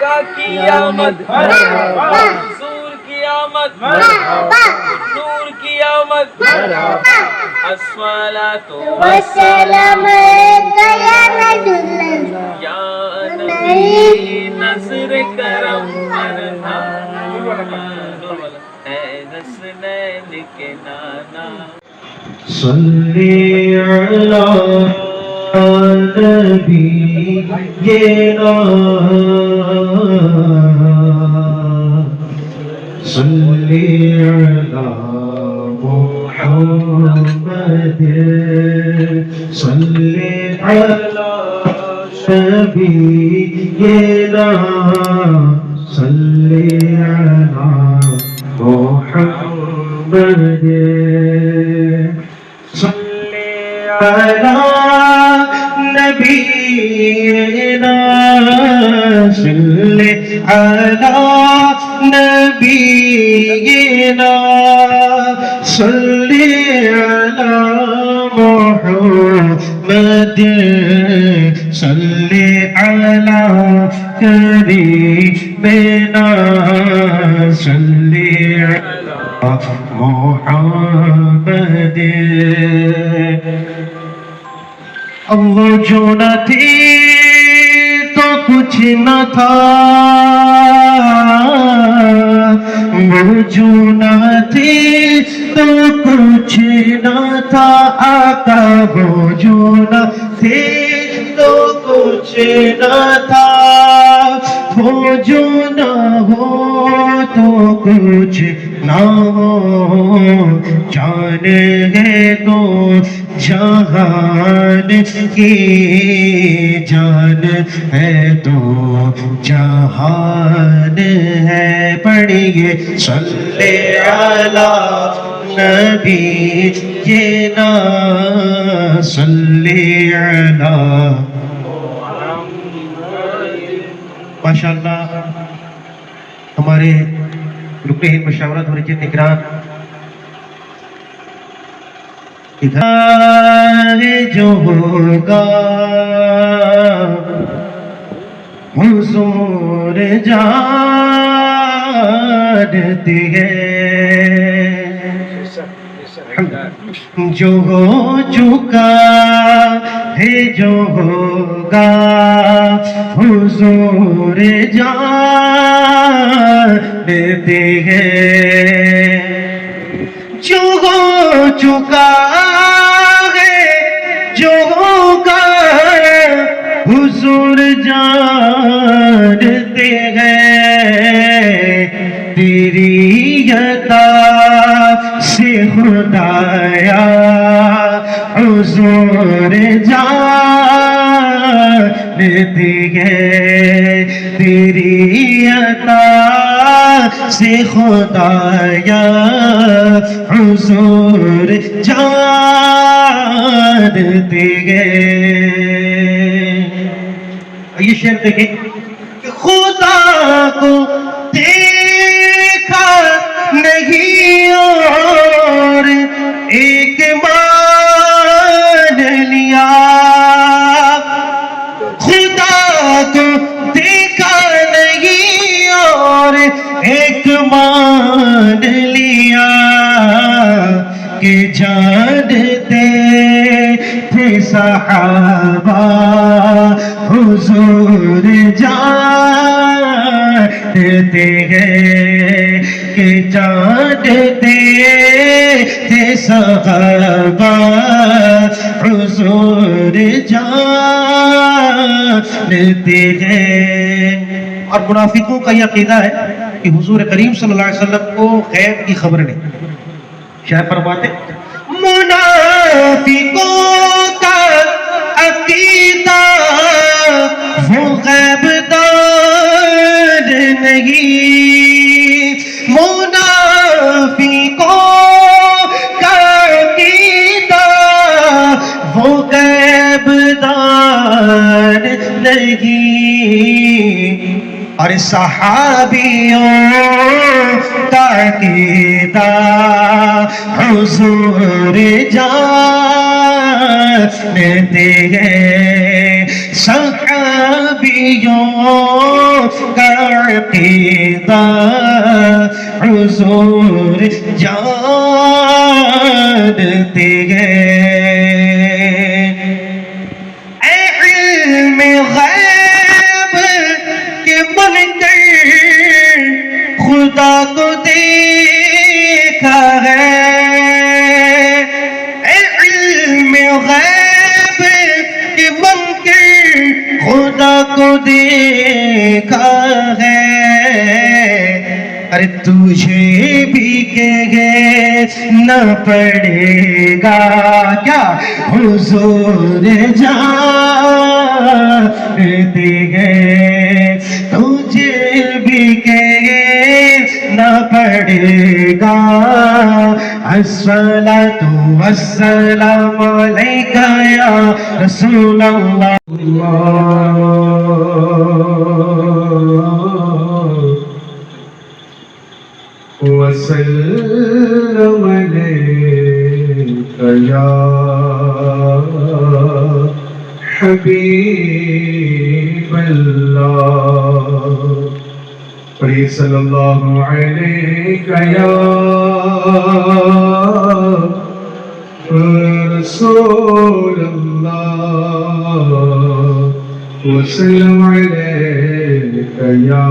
مکہ کی آمد، حضور کی آمد، نور کی آمد، الصلاۃ والسلام علیک یا رسول اللہ یا نبی نظر کرم اے حسنین کے نانا صلی علی نبینا صلی علی محمد صلی علی نبینا صلی علی محمد صلی علی نبینا صلی علی نبینا صلی علی محمد صلی علی کریمنا صلی علی محمد وہ جو نہ تھی تو کچھ نہ تھا، وہ جو نہ تھی تو کچھ نہ تھا، آقا وہ جو نہ تھی تو کچھ نہ تھا، وہ جو نہ ہو تو کچھ نہ ہو، جان ہے تو جہان کی جان ہے تو جہان ہے، پڑھیے صلی علی نبینا صلی علی ماشاءاللہ ہمارے رکن ہند مشاورت اور نگران جو ہوگا حضور جانتے ہیں، جو ہو چکا ہے جو ہوگا حضور جانتے ہیں، جو ہو چکا ہے جو ہوگا حضور جانتے ہیں، تیری عطا سے خدایا حضور جانتے ہیں، تیری عطا سے خدایا حضور جانتے ہیں۔ یہ شعر دیکھیں کہ خدا کو دیکھا نہیں اور ایک مان لیا، خدا کو دیکھا نہیں اور ایک مان لیا، کہ جانتے تھے صحابہ حضور جانتے ہیں، کہ جانتے تھے صحابہ حضور جانتے ہیں۔ اور منافقوں کا یہ عقیدہ ہے کہ حضور کریم صلی اللہ علیہ وسلم کو غیب کی خبر نہیں۔ شاہ فرماتے منافقوں کا عقیدہ وہ غیب دان نہیں، منافقوں کا عقیدہ وہ غیب دان نہیں، اور صحابیوں کا عقیدہ حضور جانتے ہیں، صحابیوں کا عقیدہ حضور جانتے ہیں۔ اے علم غیب کے بن کر خدا کو دیکھا ہے، اے علم غیب کے بن کر خدا کو دیکھا ہے، ارے تجھے بھی کہنا پڑے گا کیا حضور جانتے ہیں، تجھے بھی کہنا پڑے گا الصلاۃ والسلام علیک یا رسول اللہ۔ وسلم علیک یا حبیب اللہ، پڑھیے صلی اللہ علیک یا رسول اللہ، وسلم علیک یا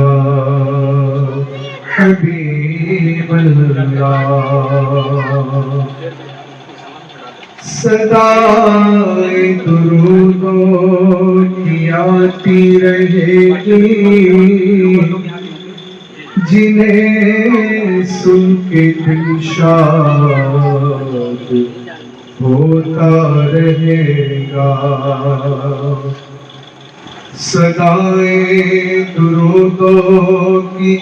حبیب اللہ۔ صدائے درودوں کی آتی رہے گی، جنہیں سن کے دل شاد ہوتا رہے گا۔ صدائے درودوں کی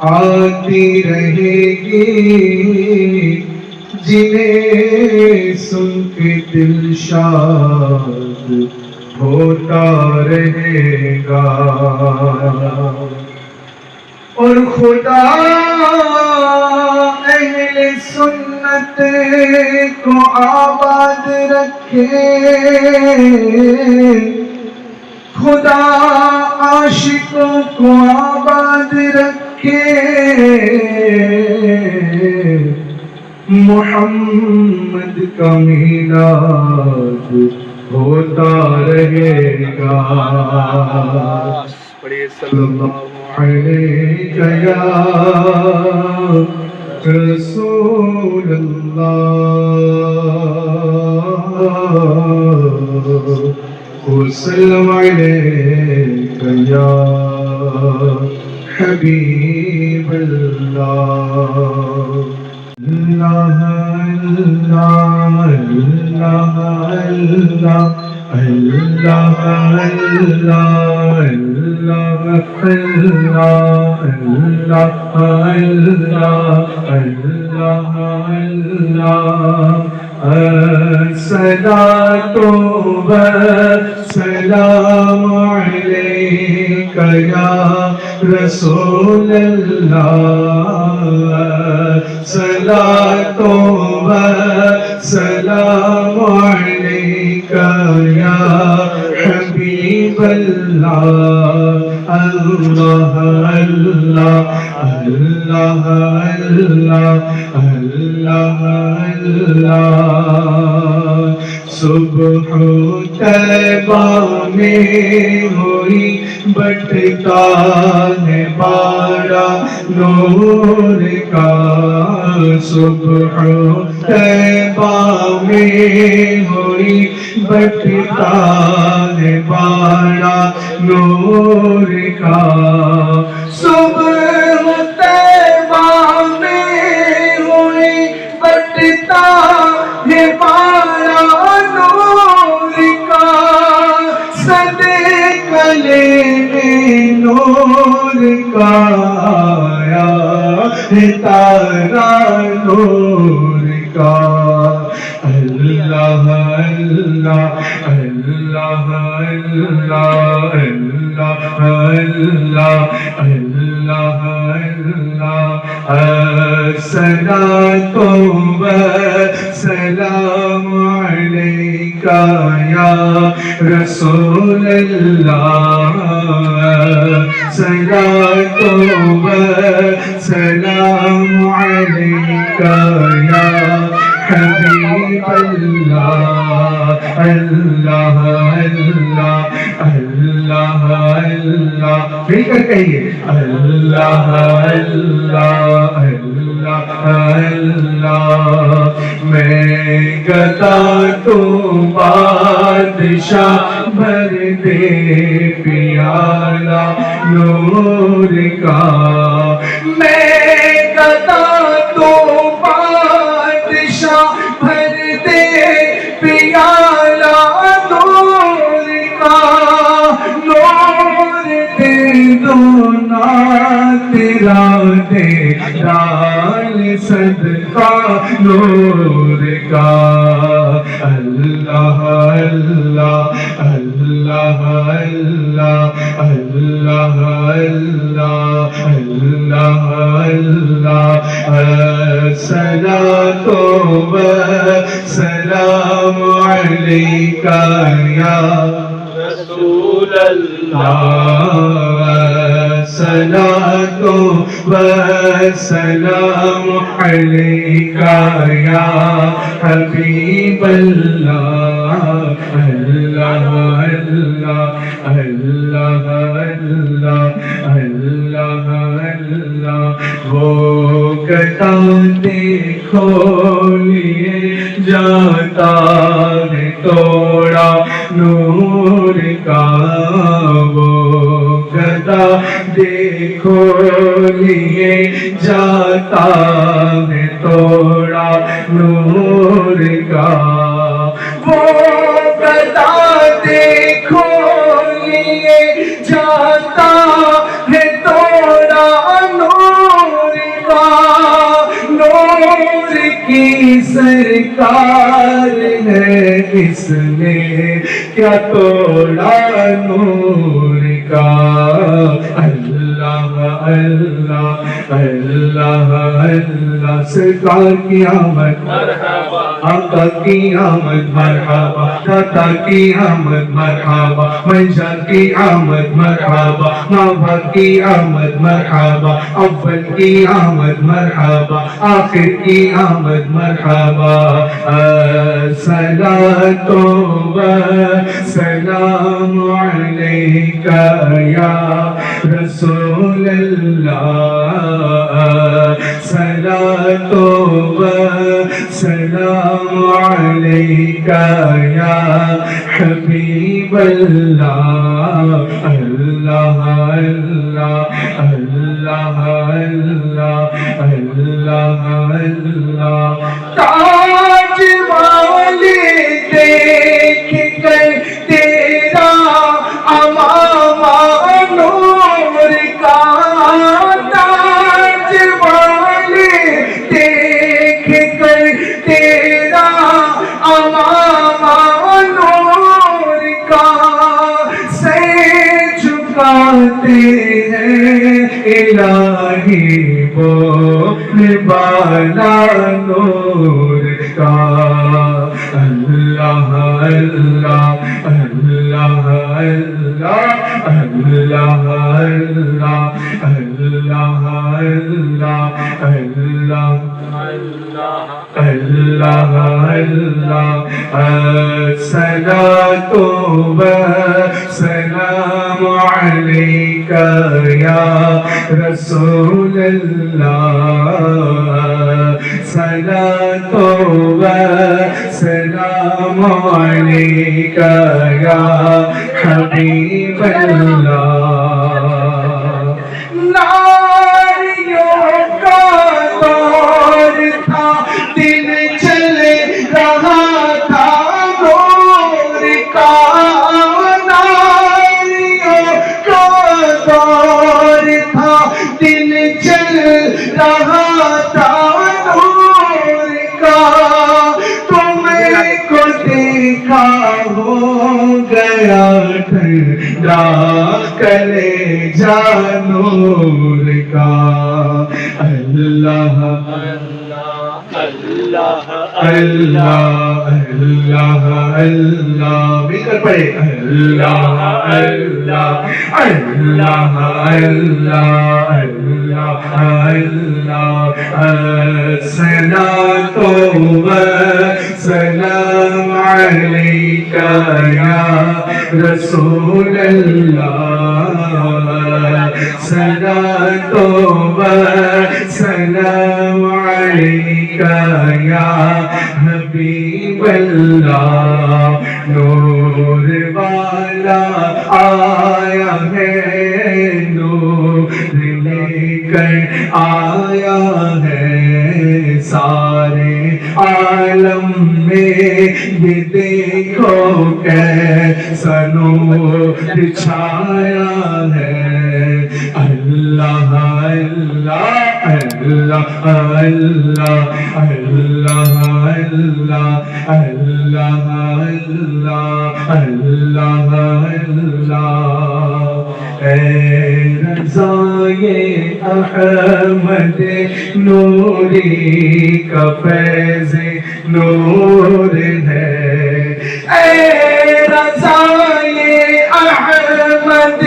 آتی رہے گی، جنہیں سن کے دل شاد ہوتا رہے گا۔ اور خدا اہل سنت کو آباد رکھے، خدا عاشقوں کو آباد رکھے، محمد کا میلاد ہوتا رہے گا۔ پڑھیے صلی اللہ علیہ یا رسول اللہ، وسلم علیک یا حبیب اللہ۔ اللہ اللہ اللہ اللہ اللہ الصلاۃ والسلام علیک یا رسول اللہ، الصلاۃ والسلام علیک یا حبیب اللہ۔ اللہ اللہ اللہ اللہ اللہ اللہ۔ صبح طیبہ میں ہوئی بٹتا ہے بارہ نور کا، صبح طیبہ میں ہوئی بٹتا ہے بارہ نور کا، صبح طیبہ میں ہوئی بٹتا ہے بارہ نور کا، صدقہ لینے نور کا آیا ہے تارا نور کا۔ اللہ اللہ اللہ اللہ اللہ اللہ اللہ اللہ الصلاۃ والسلام علیک یا رسول اللہ الصلاۃ والسلام علیک یا حبیب اللہ اللہ اللہ اللہ اللہ مل کر کہیے اللہ اللہ اللہ اللہ میں گدا تو بادشاہ بھر دے پیالہ نور کا میں گدا تو بھر دے پیالہ نور کا نور دے دو نا تیرا دے ڈال صدقہ نور کا اللہ اللہ اللہ اللہ اللہ اللہ اللہ اللہ الصلاۃ والسلام علیک یا رسول اللہ الصلاۃ والسلام علیک یا حبیب اللہ اللہ اللہ اللہ اللہ اللہ اللہ وہ گدا دیکھو لیے جاتا ہے توڑا نور کا وہ گدا دیکھو لیے جاتا ہے توڑا نور کا وہ گدا دیکھو لیے جاتا ہے توڑا نور کا نور کی سرکار ہے اس نے کیا توڑا نور کا اللہ اللہ اللہ اللہ سرکار کی آمد مرحبا آقا کی آمد مرحبا داتا کی آمد مرحبا منشا کی آمد مرحبا مابا کی آمد مرحبا اول کی آمد مرحبا آخر کی آمد مرحبا الصلاۃ والسلام علیک یا رسول اللہ الصلاۃ والسلام علیک یا حبیب اللہ اللہ اللہ اللہ اللہ اللہ اللہ تاج والی دیکھ کر تیرا امامہ نور کا تاج والی دیکھ کر تیرا امامہ نور کا سر جھکاتے ہیں الہی وہ بالا نور کا اللہ اللہ اللہ اللہ اللہ اللہ اللہ اللہ اللہ اللہ الصلاۃ والسلام علیک یا رسول اللہ الصلاۃ والسلام علیک یا حبیب اللہ ناریوں کا دور تھا دن چل رہا تھا نور کا ناریوں کا دور تھا دن چل رہا تھا نور کا تم کو دیکھا ہو میرا کلیجہ نور کا اللہ اللہ اللہ اللہ اللہ مل کر پڑھے اللہ اللہ اللہ اللہ اللہ اللہ الصلاۃ والسلام علیک یا رسول اللہ الصلاۃ والسلام علیک یا حبیب اللہ نور والا آیا ہے نور لے کر آیا ہے سارے عالم میں یہ دیکھو کیسا نور چھایا ہے اللہ اللہ اللہ اللہ اللہ اللہ اللہ اللہ اللہ اے رضائے احمد نوری کا فیض نور ہے اے رضائے احمد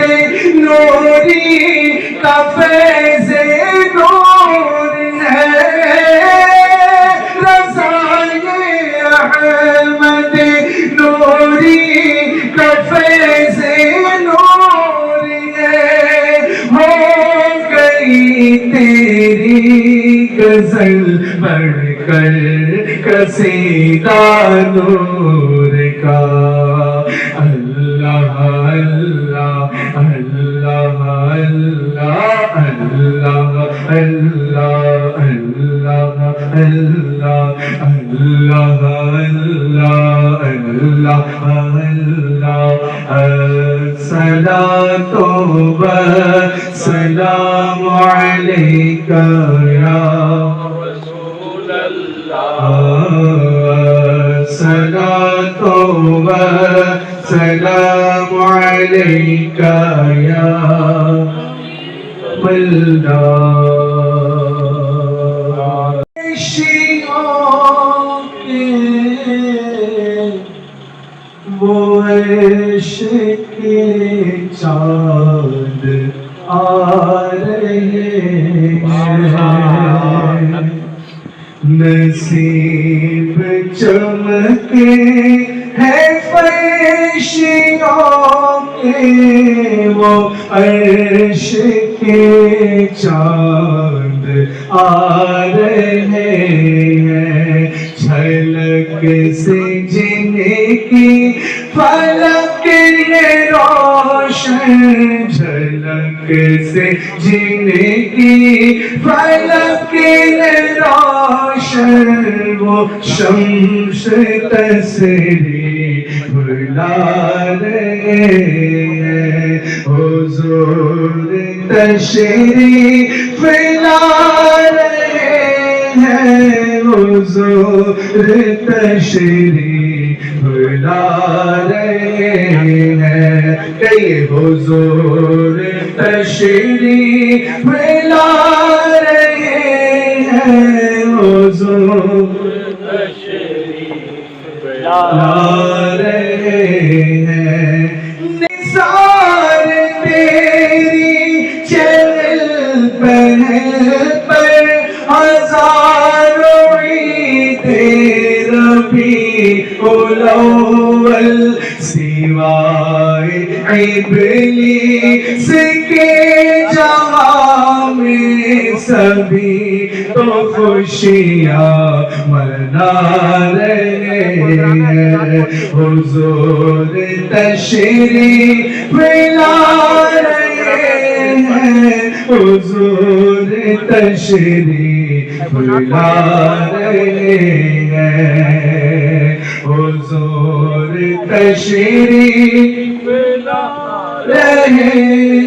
نوری کا فیض نور ہے رضائے احمد نوری کا فیض نور ہے ہو گئی تیری غزل بڑھ کر قصیدہ نور کا اللہ اللہ اللہ اللہ اللہ اللہ اللہ اللہ اللہ اللہ الصلاۃ والسلام علیک یا رسول اللہ الصلاۃ والسلام علیک یا اللہ عشقوں کے وہ عشق کے چاند آ رہے ہیں نصیب چمکے ہے فرشتوں کے وہ عرش کے چاند آ رہے ہیں جھلک سے جن کی فلک یہ روشن جھلک سے جن کی فلک یہ روشن وہ شمس تسری بلا رہے ہیں حضور تشریف لا رہے ہیں حضور تشریف لا رہے ہیں کئی حضور تشریف لا رہے ہیں حضور تشریف لا رہے ہیں نثار تیری چہل پہل پر ہزاروں عید ربیع الاول سوائے ابلیس کے جہاں میں سبھی تو خوشیاں منا رہے ہیں حضور تشریف لا رہے ہیں حضور تشریف لا رہے ہیں حضور تشریف لا رہے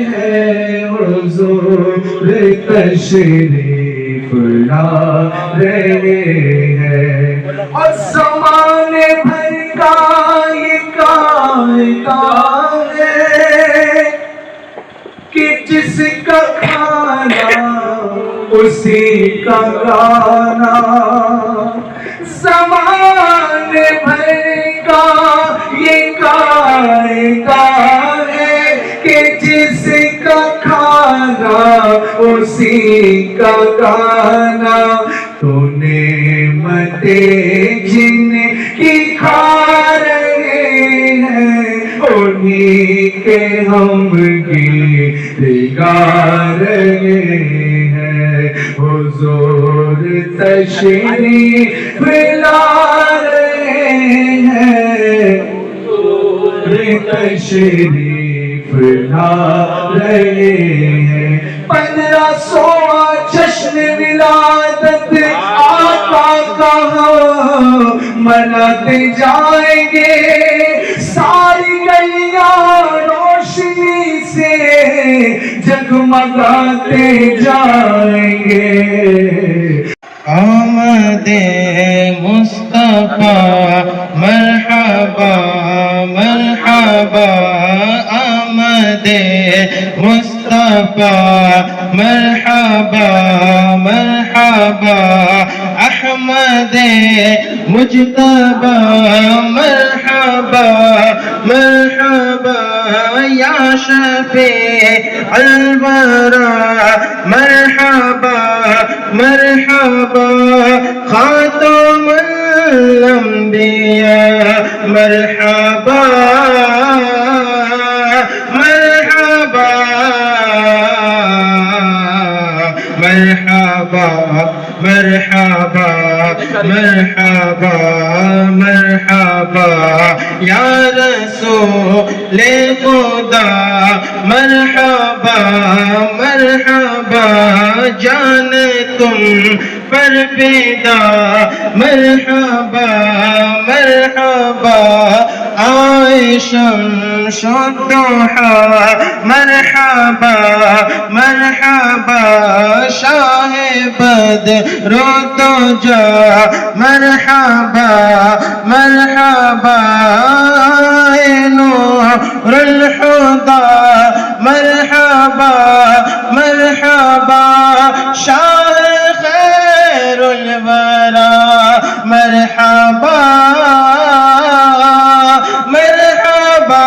ہیں حضور تشریف لا رہے ہیں اور زمانے بھر کا یہ کائنات ہے جس کا کھانا اسی کا گانا، زمان بھر کا یہ قاعدہ ہے کہ جس کا کھانا اسی کا گانا، تو نعمتیں جن کی کھا رہے ہیں انہیں کے ہم گیت گا رہے ہیں، حضور تشریف لا رہے ہیں، حضور تشریف لا رہے ہیں۔ 1500واں جشن ولادت آقا کا مناتے جائیں گے، ساری گلیاں روشنی سے جگمگاتے جائیں گے۔ آمد مصطفیٰ مرحبا مرحبا، آمد مصطفیٰ مرحبا مرحبا، احمد مجتبی مرحبا مرحبا، یا شفیع الورا مرحبا مرحبا، خاتم الانبیاء مرحبا مرحبا مرحبا مرحبا مرحبا مرحبا، یا رسول خدا مرحبا مرحبا، جان تم پر فدا مرحبا مرحبا، آئے شمس الضحیٰ مرحبا مرحبا، شاہ بدر الدجا مرحبا مرحبا، نور الہدی مرحبا مرحبا، شاہ خیر الورا مرحبا مرحبا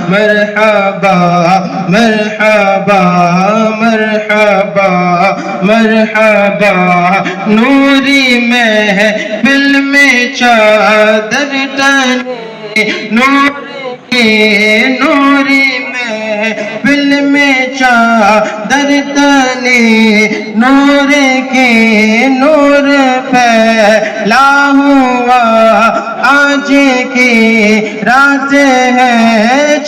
مرحبا مرحبا مرحبا مرحبا، نوری محفل میں چادر تنے، نور کی نوری محفل میں چادر تنے، نور کی نور پھیلا ہوا، آج کی رات ہے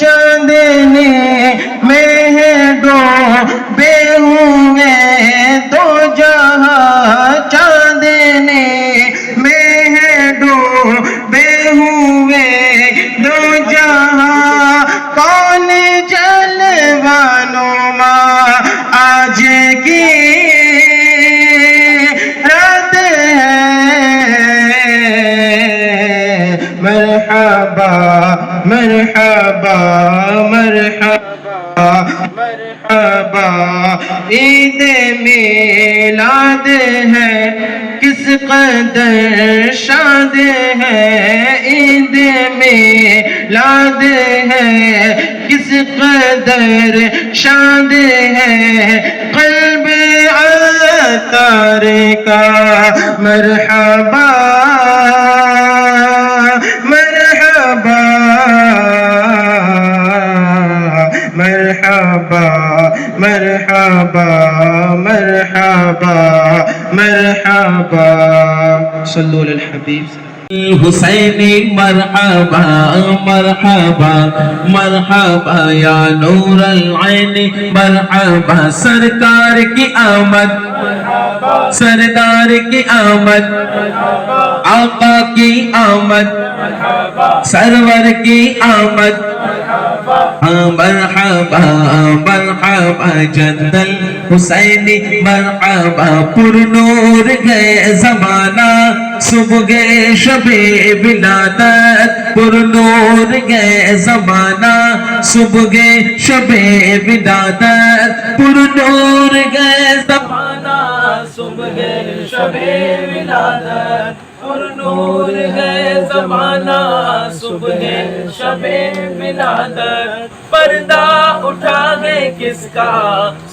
چاندنی میں ہے ڈوبے ہوئے دو جہاں، چاندنی میں ہے ڈوبے ہوئے دو جہاں، کون جلوہ نما آج کی رات ہے، مرحبا مرحبا مرحبا مرحبا، عید میلاد ہے کس قدر شاد ہے، عید میلاد ہے کس قدر شاد ہے، قلب عطار کا مرحبا مرحبا مرحبا مرحبا مرحبا مرحبا، صلو علی الحبیب حسینی مرحبا مرحبا مرحبا، یا نور العین مرحبا، سرکار کی آمد سردار کی آمد، آقا کی آمد، سرور کی آمد، مرحبا مرحبا، جد الحسینی مرحبا، پر نور گئے زمانہ صبح گئے شب ولادت، پر نور ہے زمانہ صبح شب ولادت پر نور ہے زمانہ صبح شب ولادت پر نور ہے زمانہ صبح شب ولادت پردہ اٹھا گئے کس کا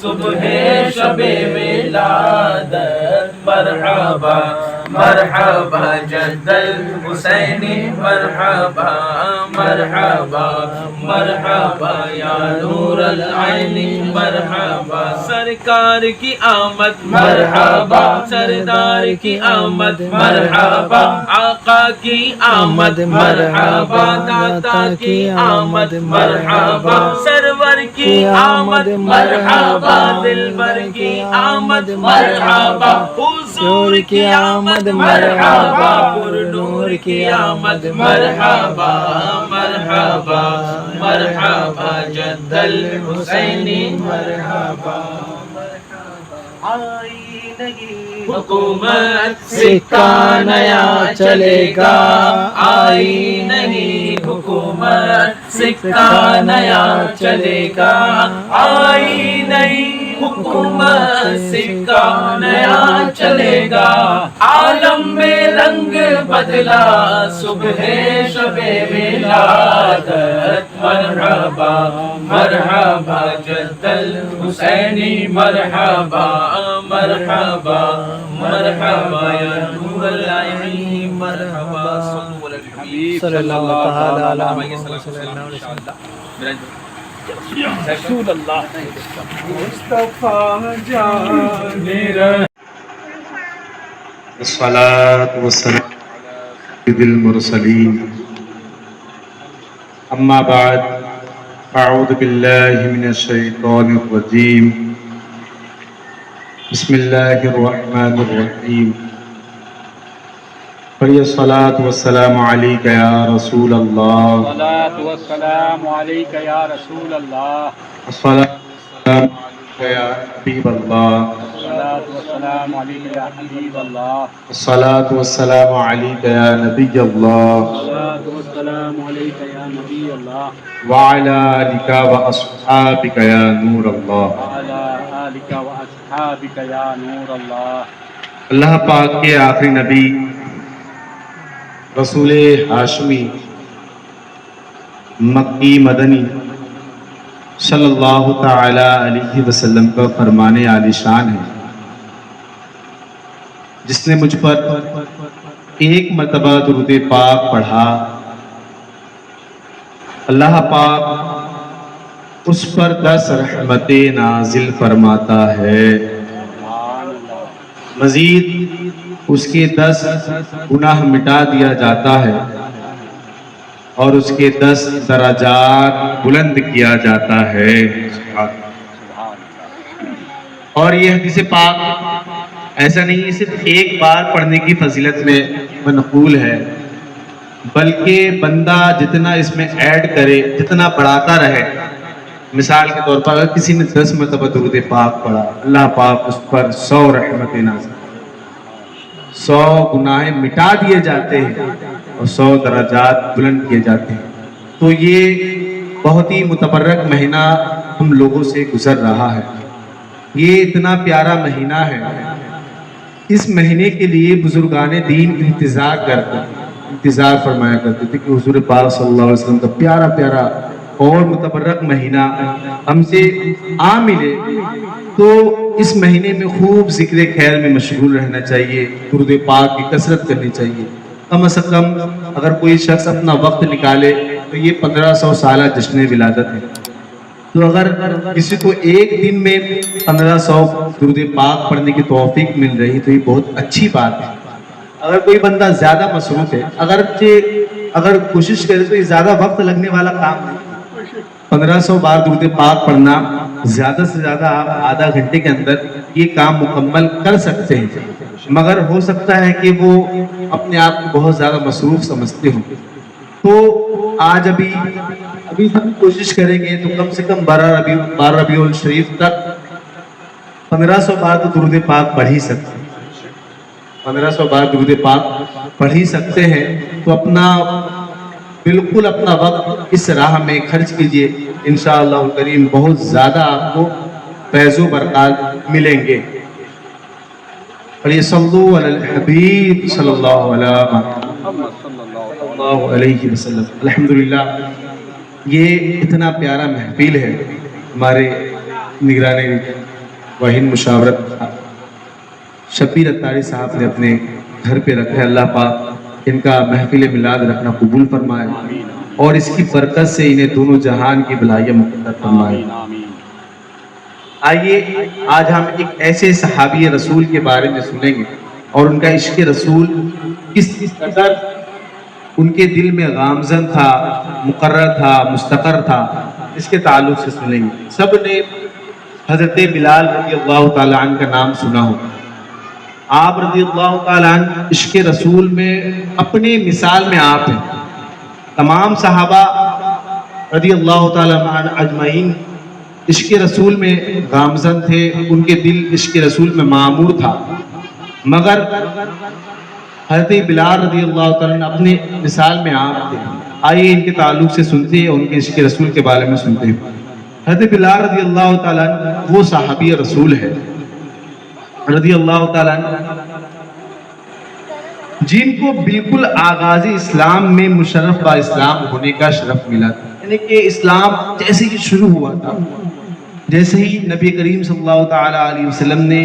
صبح شب ولادت مرحبا مرحبا جد الحسینی مرحبا مرحبا مرحبا یا نور العینی مرحبا سرکار کی آمد مرحبا سردار کی آمد مرحبا آقا کی آمد مرحبا داتا کی آمد مرحبا سرور کی آمد مرحبا دلبر کی آمد مرحبا حضور کی آمد مرحبا پر نور کی آمد مرحبا مرحبا مرحبا جد الحسینی مرحبا آئی نہیں حکومت سکہ نیا چلے گا آئی نہیں حکومت سکہ نیا چلے گا آئی نہیں حکومت سکہ نیا چلے گا عالم میں رنگ بدلا صبح شب ولادت مرحبا مرحبا جد الحسینی مرحبا مرحبا مرحبا یا نور العینی مرحبا صلو علی الحبیب صلی اللہ تعالی علیہ وسلم رسول اللہ مصطفیٰ جان الصلاة والسلام على سيد المرسلين أما بعد أعوذ بالله من الشيطان الرجيم بسم الله الرحمن الرحيم الصلاة والسلام عليك يا رسول الله الصلاة والسلام عليك يا رسول الله الصلاة والسلام عليك يا حبيب الله الصلاة والسلام عليك يا حبيب الله الصلاة والسلام عليك يا نبي الله الصلاة والسلام عليك يا نبي الله وعلى آلك وأصحابك يا نور الله وعلى آلك وأصحابك يا نور الله اللہ پاک کے آخری نبی رسول ہاشمی مکی مدنی صلی اللہ تعالی علیہ وسلم کا فرمان عالی شان ہے، جس نے مجھ پر ایک مرتبہ درود پاک پڑھا، اللہ پاک اس پر 10 رحمتیں نازل فرماتا ہے، مزید اس کے 10 گناہ مٹا دیا جاتا ہے اور اس کے 10 درجات بلند کیا جاتا ہے۔ اور یہ حدیث پاک ایسا نہیں صرف ایک بار پڑھنے کی فضیلت میں منقول ہے، بلکہ بندہ جتنا اس میں ایڈ کرے، جتنا بڑھاتا رہے، مثال کے طور پر اگر کسی نے 10 مرتبہ درود پاک پڑھا، اللہ پاک اس پر 100 رحمتیں نازل، 100 گناہ مٹا دیے جاتے ہیں اور 100 درجات بلند کیے جاتے ہیں۔ تو یہ بہت ہی متبرک مہینہ ہم لوگوں سے گزر رہا ہے، یہ اتنا پیارا مہینہ ہے، اس مہینے کے لیے بزرگان دین انتظار فرمایا کرتے تھے کہ حضور پاک صلی اللہ علیہ وسلم کا پیارا پیارا اور متبرک مہینہ ہم سے آ ملے، تو اس مہینے میں خوب ذکر خیر میں مشغول رہنا چاہیے، درود پاک کی کثرت کرنی چاہیے۔ کم از کم اگر کوئی شخص اپنا وقت نکالے تو یہ 1500 سالہ جشن ولادت ہے، تو اگر کسی کو ایک دن میں 1500 درود پاک پڑھنے کی توفیق مل رہی تو یہ بہت اچھی بات ہے۔ اگر کوئی بندہ زیادہ مصروف ہے، اگر کوشش کرے تو یہ زیادہ وقت لگنے والا کام نہیں، 1500 بار درود پاک پڑھنا زیادہ سے زیادہ آپ آدھا گھنٹے کے اندر یہ کام مکمل کر سکتے ہیں، مگر ہو سکتا ہے کہ وہ اپنے آپ کو بہت زیادہ مصروف سمجھتے ہوں۔ تو آج ابھی ہم کوشش کریں گے تو کم سے کم 12 ربیع الشریف تک 1500 بار تو درود پاک پڑھ ہی سکتے ہیں، 1500 بار درود پاک پڑھ ہی سکتے ہیں۔ تو اپنا بالکل اپنا وقت اس راہ میں خرچ کیجیے، انشاءاللہ کریم بہت زیادہ آپ کو فیض و برکات ملیں گے۔ علیہ صلو علی الحبیب صلی اللہ علیہ وسلم۔ الحمدللہ یہ اتنا پیارا محفل ہے، ہمارے نگران واحد مشاورت شبیر اتاری صاحب نے اپنے گھر پہ رکھا ہے۔ اللہ پاک ان کا محفل میلاد رکھنا قبول فرمائے اور اس کی برکت سے انہیں دونوں جہان کی بھلائیاں مقدر فرمائے۔ آئیے آج ہم ایک ایسے صحابی رسول کے بارے میں سنیں گے اور ان کا عشق رسول کس قدر ان کے دل میں گامزن تھا، مقرر تھا، مستقر تھا، اس کے تعلق سے سنیں گے۔ سب نے حضرت بلال رضی اللہ تعالیٰ عنہ کا نام سنا ہو۔ آپ رضی اللہ تعالیٰ عنہ عشق رسول میں اپنی مثال میں آپ ہیں۔ تمام صحابہ رضی اللہ تعالیٰ عنہ اجمعین عشق رسول میں گامزن تھے، ان کے دل عشق رسول میں معمور تھا، مگر حضرت بلال رضی اللہ تعالیٰ عنہ اپنے مثال میں آپ تھے۔ آئیے ان کے تعلق سے سنتے ہیں، ان کے عشق رسول کے بارے میں سنتے ہیں۔ حضرت بلال رضی اللہ تعالیٰ عنہ وہ صحابی رسول ہے رضی اللہ تعالیٰ عنہ جن کو بالکل آغاز اسلام میں مشرف با اسلام ہونے کا شرف ملا تھا، یعنی کہ اسلام جیسے ہی شروع ہوا تھا، جیسے ہی نبی کریم صلی اللہ تعالیٰ علیہ وسلم نے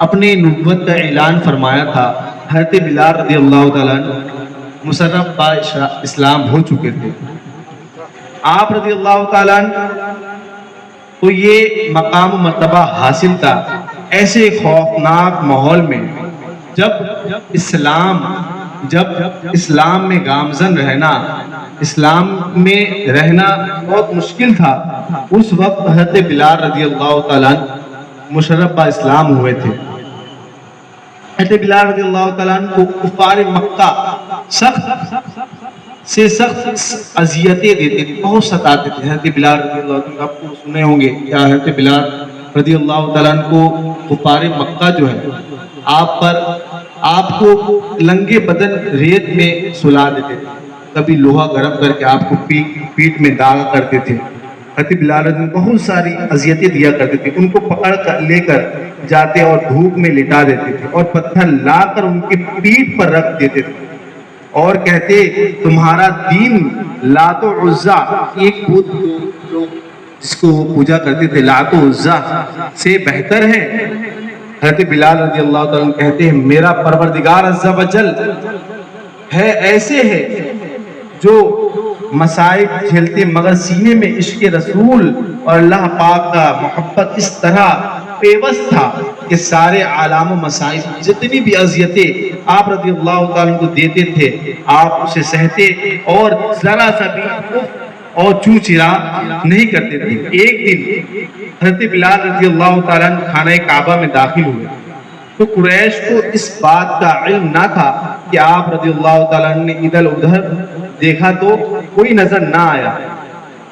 اپنے نبوت کا اعلان فرمایا تھا، حضرت بلال رضی اللہ تعالیٰ عنہ مشرف با اسلام ہو چکے تھے۔ آپ رضی اللہ تعالیٰ عنہ کو یہ مقام و مرتبہ حاصل تھا ایسے خوفناک ماحول میں، جب اسلام میں گامزن رہنا، اسلام میں رہنا بہت مشکل تھا، اس وقت حضرت بلال رضی اللہ تعالیٰ عنہ مشرف با اسلام ہوئے تھے۔ حضرت بلال رضی اللہ تعالیٰ عنہ کو کفار مکہ سخت سے سخت اذیتیں دیتے تھے، بہت ستاتے تھے۔ حضرت بلال رضی اللہ عنہ آپ کو سنے ہوں گے کیا حضرت بلال رضی اللہ تعالیٰ عنہ کو کفار مکہ جو ہے آپ کو لنگے بدن ریت میں سلا دیتے تھے، کبھی لوہا گرم کر کے آپ کو پیٹ میں داغ کرتے تھے۔ حضرت بلال رضی اللہ عنہ بہت ساری اذیتیں دیا کرتے تھے، ان کو پکڑ کر لے کر جاتے اور دھوپ میں لٹا دیتے تھے اور پتھر لا کر ان کی پیٹھ پر رکھ دیتے تھے اور کہتے تمہارا دین لات و عزا، ایک بت جس کو وہ پوجا کرتے تھے لات و عزا سے بہتر ہے۔ حضرت بلال رضی اللہ تعالیٰ عنہ کہتے ہیں میرا پروردگار عز و جل ہے ایسے ہے جو مصائب جھیلتے مگر سینے میں عشق رسول اور اللہ پاک کا محبت اس طرح پیوست تھا کہ سارے عالم و مصائب جتنی بھی اذیتیں آپ رضی اللہ تعالیٰ کو دیتے تھے آپ اسے سہتے اور ذرا سا بھی اور چوں چرا نہیں کرتے تھے۔ ایک دن حضرت بلال رضی اللہ تعالیٰ خانہ کعبہ میں داخل ہوئے تو قریش کو اس بات کا علم نہ تھا کہ آپ رضی اللہ تعالیٰ نے ادھر ادھر دیکھا تو کوئی نظر نہ آیا،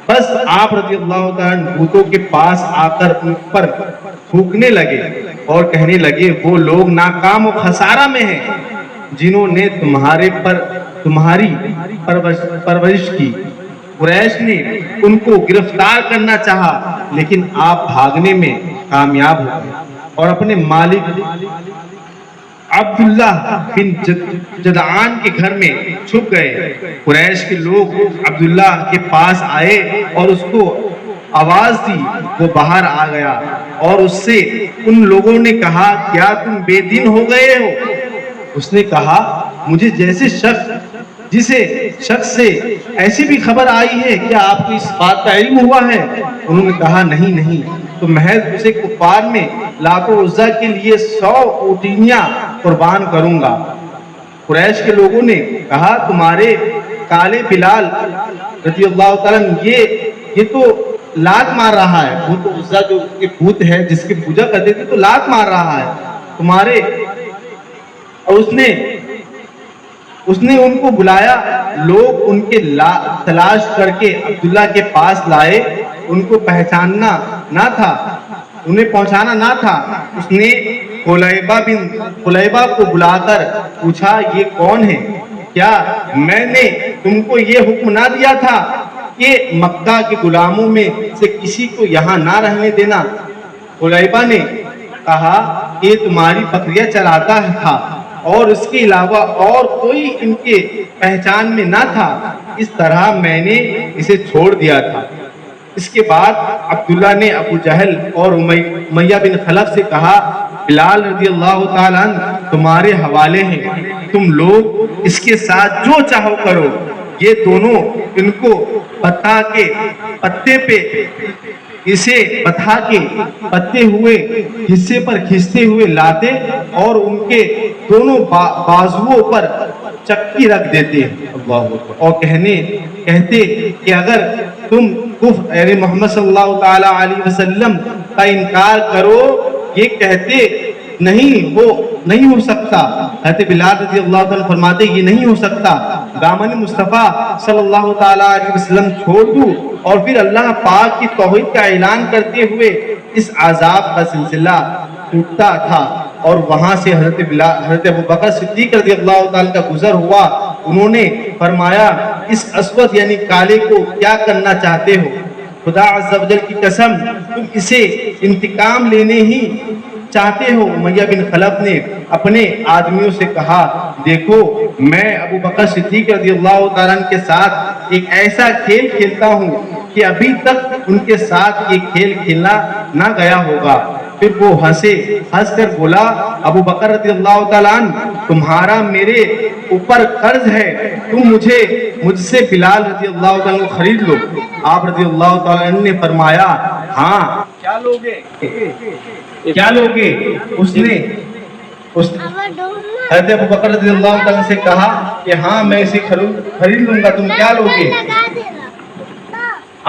بس آپ رضی اللہ تعالیٰ بتوں کے پاس آ کر ان پر تھوکنے لگے اور کہنے لگے وہ لوگ ناکام و خسارہ میں ہیں جنہوں نے تمہاری پرورش کی۔ قریش نے ان کو گرفتار کرنا چاہا لیکن آپ بھاگنے میں کامیاب ہو گئے اور اپنے مالک عبداللہ بن جدعان کے گھر میں چھپ گئے۔ قریش کے لوگ عبداللہ کے پاس آئے اور اس کو آواز دی، وہ باہر آ گیا اور اس سے ان لوگوں نے کہا کیا تم بے دین ہو گئے ہو؟ اس نے کہا مجھے جیسے جسے شخص سے ایسی بھی خبر آئی ہے کیا آپ کو اس بات کا علم ہوا ہے؟ انہوں نے کہا نہیں تو محض اسے کفار میں لات و عزا کے لیے 100 اونٹنیاں قربان کروں گا۔ قریش کے لوگوں نے کہا تمہارے کالے بلال رضی اللہ تعالیٰ یہ تو لات مار رہا ہے، وہ تو عزا جو اس کے بت ہے جس کی پوجا کرتے تھے تو لات مار رہا ہے تمہارے، اور اس نے ان کو بلایا، لوگ ان کے تلاش کر کے عبداللہ کے پاس لائے، ان کو پہچاننا نہ تھا، انہیں پہنچانا نہ تھا۔ اس نے خلیبہ کو بلا کر پوچھا یہ کون ہے؟ کیا میں نے تم کو یہ حکم نہ دیا تھا کہ مکہ کے غلاموں میں سے کسی کو یہاں نہ رہنے دینا؟ حلیبہ نے کہا کہ تمہاری بکریاں چراتا تھا اور اس کے علاوہ اور کوئی ان کے پہچان میں نہ تھا، اس طرح میں نے اسے چھوڑ دیا تھا۔ اس کے بعد عبداللہ نے ابو جہل اور امیہ بن خلف سے کہا بلال رضی اللہ تعالیٰ عنہ تمہارے حوالے ہیں، تم لوگ اس کے ساتھ جو چاہو کرو۔ یہ دونوں ان کو بتا کے پتے پہ اسے بتا کے پتے ہوئے حصے پر کھینچتے ہوئے لاتے اور ان کے دونوں بازوؤں پر چکی رکھ دیتے اور کہتے کہ اگر تم کفر یعنی محمد صلی اللہ تعالی علیہ وسلم کا انکار کرو، یہ کہتے نہیں ہو سکتا۔ حضرت بلال رضی اللہ عنہ فرماتے یہ نہیں ہو سکتا، دامن مصطفیٰ صلی اللہ تعالی علیہ وسلم چھوڑ دوں اور پھر اللہ پاک کی توحید کا اعلان کرتے ہوئے اس عذاب کا سلسلہ ٹوٹتا تھا۔ اور وہاں سے حضرت ابوبکر صدیق رضی اللہ تعالیٰ کا گزر ہوا، انہوں نے فرمایا اس اسود یعنی کالے کو کیا کرنا چاہتے ہو؟ خدا عز و جل کی قسم تم اسے انتقام لینے ہی چاہتے ہو؟ امیہ بن خلف نے اپنے آدمیوں سے کہا دیکھو میں ابو بکر صدیق رضی اللہ تعالیٰ عنہ کے ساتھ ایک ایسا کھیل کھیلتا ہوں کہ ابھی تک ان کے ساتھ یہ کھیل کھیلنا نہ گیا ہوگا۔ پھر وہ ہنس کر بولا ابو بکر رضی اللہ تعالیٰ عنہ تمہارا میرے اوپر قرض ہے، تم مجھ سے بلال رضی اللہ تعالیٰ عنہ خرید لو۔ آپ رضی اللہ تعالیٰ عنہ نے فرمایا ہاں کیا لوگے؟ اس نے حضرت ابو بکر رضی اللہ تعالیٰ سے کہا کہ ہاں میں اسے خرید لوں گا، تم کیا لوگے؟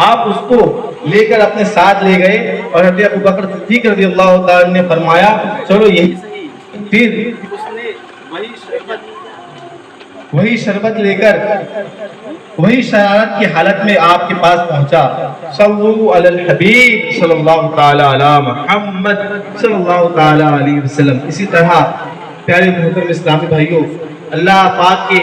آپ اس کو لے کر اپنے ساتھ لے گئے اور حضرت ابو بکر صدیق رضی اللہ تعالیٰ نے فرمایا چلو یہی صحیح۔ پھر وہی شربت لے کر وہی شرارت کی حالت میں آپ کے پاس پہنچا۔ صلو علی الحبیب صلی اللہ تعالی علی محمد صلی اللہ تعالی علیہ وسلم۔ اسی طرح پیارے محترم اسلامی بھائیوں، اللہ پاک کے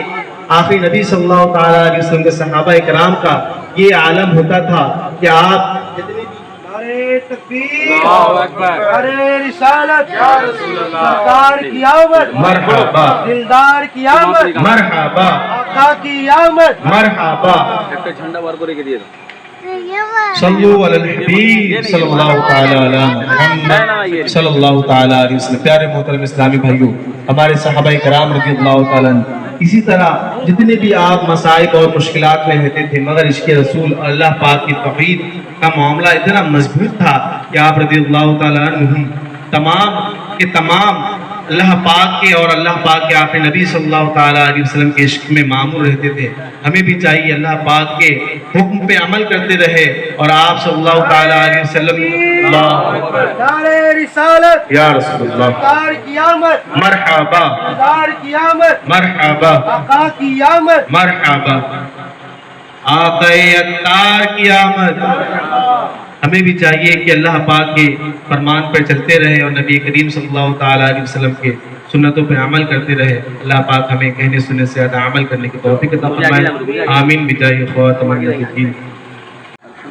آخری نبی صلی اللہ تعالی علیہ وسلم کے صحابہ کرام کا یہ عالم ہوتا تھا کہ آپ جتنے نعرہ تکبیر، اللہ اکبر، نعرہ رسالت، یا رسول اللہ، سرکار کی آمد، مرحبا، دلدار کی آمد، مرحبا، آقا کی آمد، مرحبا۔ جھنڈا بار کرے کے دیے صلو علی الحبیب صلی اللہ تعالی علی محمد صلی اللہ تعالی علیہ وسلم۔ پیارے محترم اسلامی بھائیوں، ہمارے صحابہ کرام رضی اللہ تعالیٰ عنہ اسی طرح جتنے بھی آپ مسائل اور مشکلات میں رہتے تھے، مگر عشق رسول اللہ پاک کی توحید کا معاملہ اتنا مضبوط تھا کہ آپ رضی اللہ تعالیٰ عنہ تمام کے تمام اللہ پاک کے اور اللہ پاک کے آخری نبی صلی اللہ تعالیٰ علیہ وسلم کے عشق میں معمور رہتے تھے۔ ہمیں بھی چاہیے اللہ پاک کے حکم پہ عمل کرتے رہے اور آپ صلی اللہ تعالیٰ علیہ وسلم نعرہ رسالت، یا رسول اللہ، سرکار کی آمد، مرحبا، دلدار کی آمد، مرحبا، آقا کی آمد، مرحبا، آقا اتار کی آمد۔ ہمیں بھی چاہیے کہ اللہ پاک کے فرمان پر چلتے رہے اور نبی کریم صلی اللہ تعالیٰ علیہ وسلم کے سنتوں پہ عمل کرتے رہے۔ اللہ پاک ہمیں کہنے سننے سے زیادہ عمل کرنے کی توفیق عطا فرمائے، آمین بجاہ خاتم النبیین۔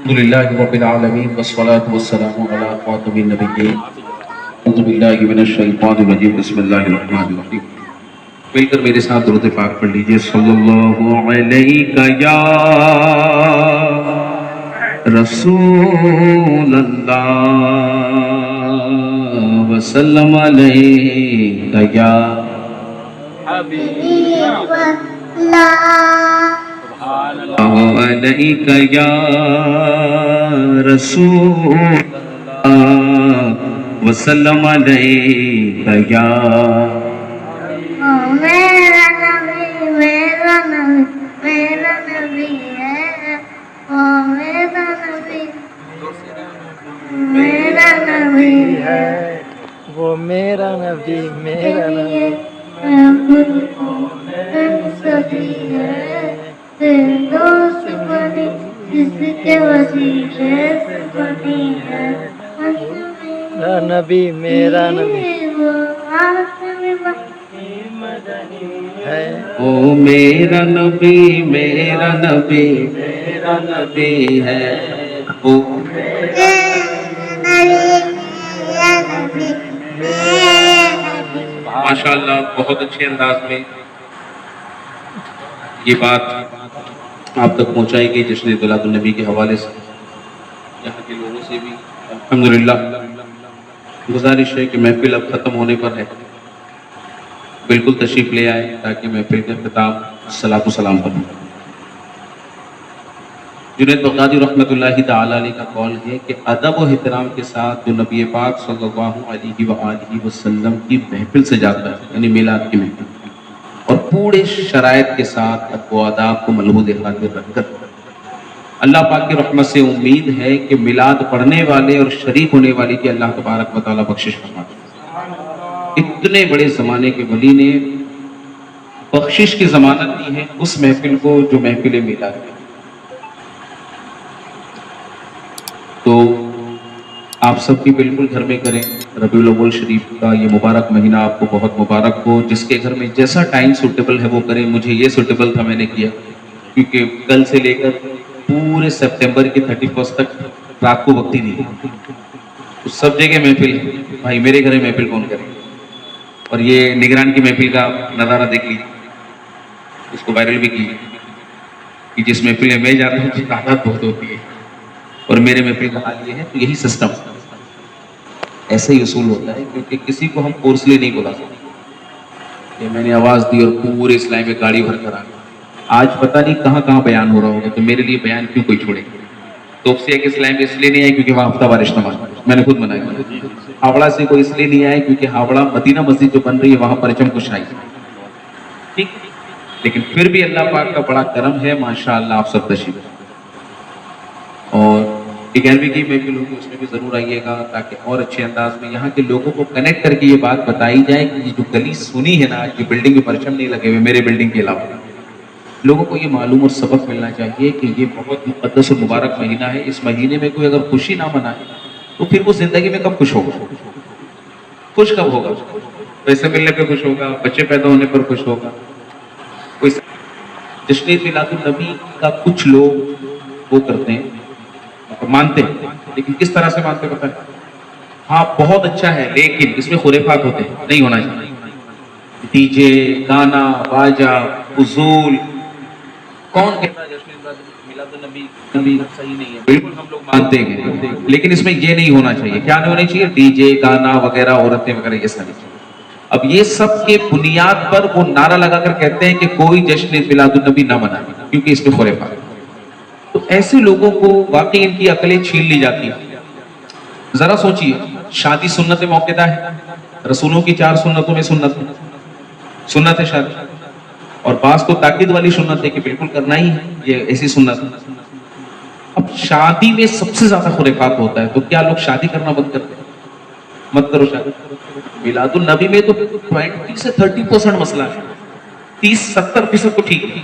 الحمدللہ رب العالمین والصلاة والسلام علی خاتم النبیین۔ اعوذ باللہ من الشیطان الرجیم، بسم اللہ الرحمن الرحیم۔ مل کر میرے ساتھ درود پاک پڑھ لیجئے۔ صلی اللہ علیہ یا رسول اللہ وسلم علیہ یا حبیب اللہ، علیہ یا رسول اللہ وسلم علیہ یا میرا نبی میرا نبی میرا نبی ہے، میرا نبی میرا نبی ہے، وہ میرا نبی میرا نبی سبھی ہے، دوست بنی جس کے وسیلے سے بنی ہے، نبی میرا نبی، وہ آسمی ہے او میرا نبی میرا نبی میرا نبی ہے وہ ماشاءاللہ بہت اچھے انداز میں یہ بات آپ تک پہنچائی گئی جشن میلاد النبی کے حوالے سے یہاں کے لوگوں سے بھی الحمدللہ گزارش ہے کہ محفل اب ختم ہونے پر ہے بالکل تشریف لے آئے تاکہ محفل کا اختتام صلاۃ و سلام پر جنید بغدادی رحمۃ اللہ تعالی علیہ کا قول ہے کہ ادب و احترام کے ساتھ جو نبی پاک صلی اللہ علیہ وآلہ وسلم کی محفل سے جاتا ہے یعنی میلاد کی محفل اور پورے شرائط کے ساتھ ادب و آداب کو ملحوظ خاطر رکھ کر اللہ پاک کی رحمت سے امید ہے کہ میلاد پڑھنے والے اور شریک ہونے والے کی اللہ تبارک و تعالیٰ بخشش فرماتے ہیں۔ اتنے بڑے زمانے کے ولی نے بخشش کی ضمانت دی ہے اس محفل کو جو محفل میلاد ہے۔ تو آپ سب کی بالکل گھر میں کریں ربیع الاول شریف کا یہ مبارک مہینہ آپ کو بہت مبارک ہو، جس کے گھر میں جیسا ٹائم سوٹیبل ہے وہ کریں۔ مجھے یہ سوٹیبل تھا میں نے کیا کیونکہ کل سے لے کر پورے سپتمبر کی 31 تک رات کو وقت ہی نہیں تو سب جگہ محفل ہے بھائی، میرے گھر میں محفل کون کرے؟ اور یہ نگران کی محفل کا نظارہ دیکھ لیجیے، اس کو وائرل بھی کیجیے کہ جس محفل میں جاتا ہوں اس کی تعداد بہت ہوتی ہے اور میرے محفل کا حال یہ ہے۔ تو یہی سسٹم ایسا ہی اصول ہوتا ہے کیونکہ کسی کو ہم فورسلی نہیں بلا سکتے کہ میں نے آواز دی اور پورے اسلام میں گاڑی بھر کر آ گیا۔ آج پتہ نہیں کہاں کہاں بیان ہو رہا ہوگا تو میرے لیے بیان کیوں کوئی چھوڑے؟ تو سے ایک اسلام اس لیے نہیں آئے کیونکہ وہاں ہفتہ وار اجتماع میں نے خود منایا۔ ہاوڑہ سے کوئی اس لیے نہیں آئے کیونکہ ہاوڑہ مدینہ مسجد جو بن رہی ہے وہاں پرچم کشائی ٹھیک، لیکن پھر بھی اللہ پاک کا بڑا کرم ہے ماشاءاللہ آپ سب تشریف اور 11ویں کی محفل ہوگی اس میں بھی ضرور آئیے گا تاکہ اور اچھے انداز میں یہاں کے لوگوں کو کنیکٹ کر کے یہ بات بتائی جائے کہ یہ جو گلی سنی ہے نا کہ بلڈنگ میں پرچم نہیں لگے ہوئے میرے بلڈنگ کے علاوہ، لوگوں کو یہ معلوم اور سبق ملنا چاہیے کہ یہ بہت مقدس اور مبارک مہینہ ہے۔ اس مہینے میں کوئی اگر خوشی نہ منائے تو پھر وہ زندگی میں کب خوش ہوگا؟ خوش کب ہوگا؟ پیسے ملنے پہ خوش ہوگا، بچے پیدا ہونے پر خوش ہوگا؟ کوئی جشن میلاد النبی کا کچھ لوگ وہ کرتے ہیں مانتے ہیں، لیکن کس طرح سے مانتے پتہ ہے؟ ہاں بہت اچھا ہے لیکن اس میں خرافات ہوتے ہیں، نہیں ہونا چاہیے۔ ڈی جے، گانا، باجا، فضول، کون کہتا ہے جشن میلاد النبی صحیح نہیں ہے؟ بالکل ہم لوگ مانتے ہیں لیکن اس میں یہ نہیں ہونا چاہیے۔ کیا نہیں ہونا چاہیے؟ ڈی جے، گانا وغیرہ، عورتیں وغیرہ، یہ ساری چیزیں۔ اب یہ سب کے بنیاد پر وہ نعرہ لگا کر کہتے ہیں کہ کوئی جشن میلاد النبی نہ منائے کیونکہ اس میں خرافات۔ تو ایسے لوگوں کو واقعی ان کی عقلیں چھین لی جاتی ہیں۔ ذرا سوچئے، شادی سنت موقعہ ہے، رسولوں کی 4 سنتوں میں سنت ہے شادی، اور بعض تو تاکید والی سنت ہے کہ بالکل کرنا ہی ہے، یہ ایسی سنت ہے۔ اب شادی میں سب سے زیادہ خرافات ہوتا ہے تو کیا لوگ شادی کرنا بند کرتے ہیں؟ مت کرو شادی۔ میلاد النبی میں تو 20 سے 30% مسئلہ ہے، 30-70% تو ٹھیک ہے،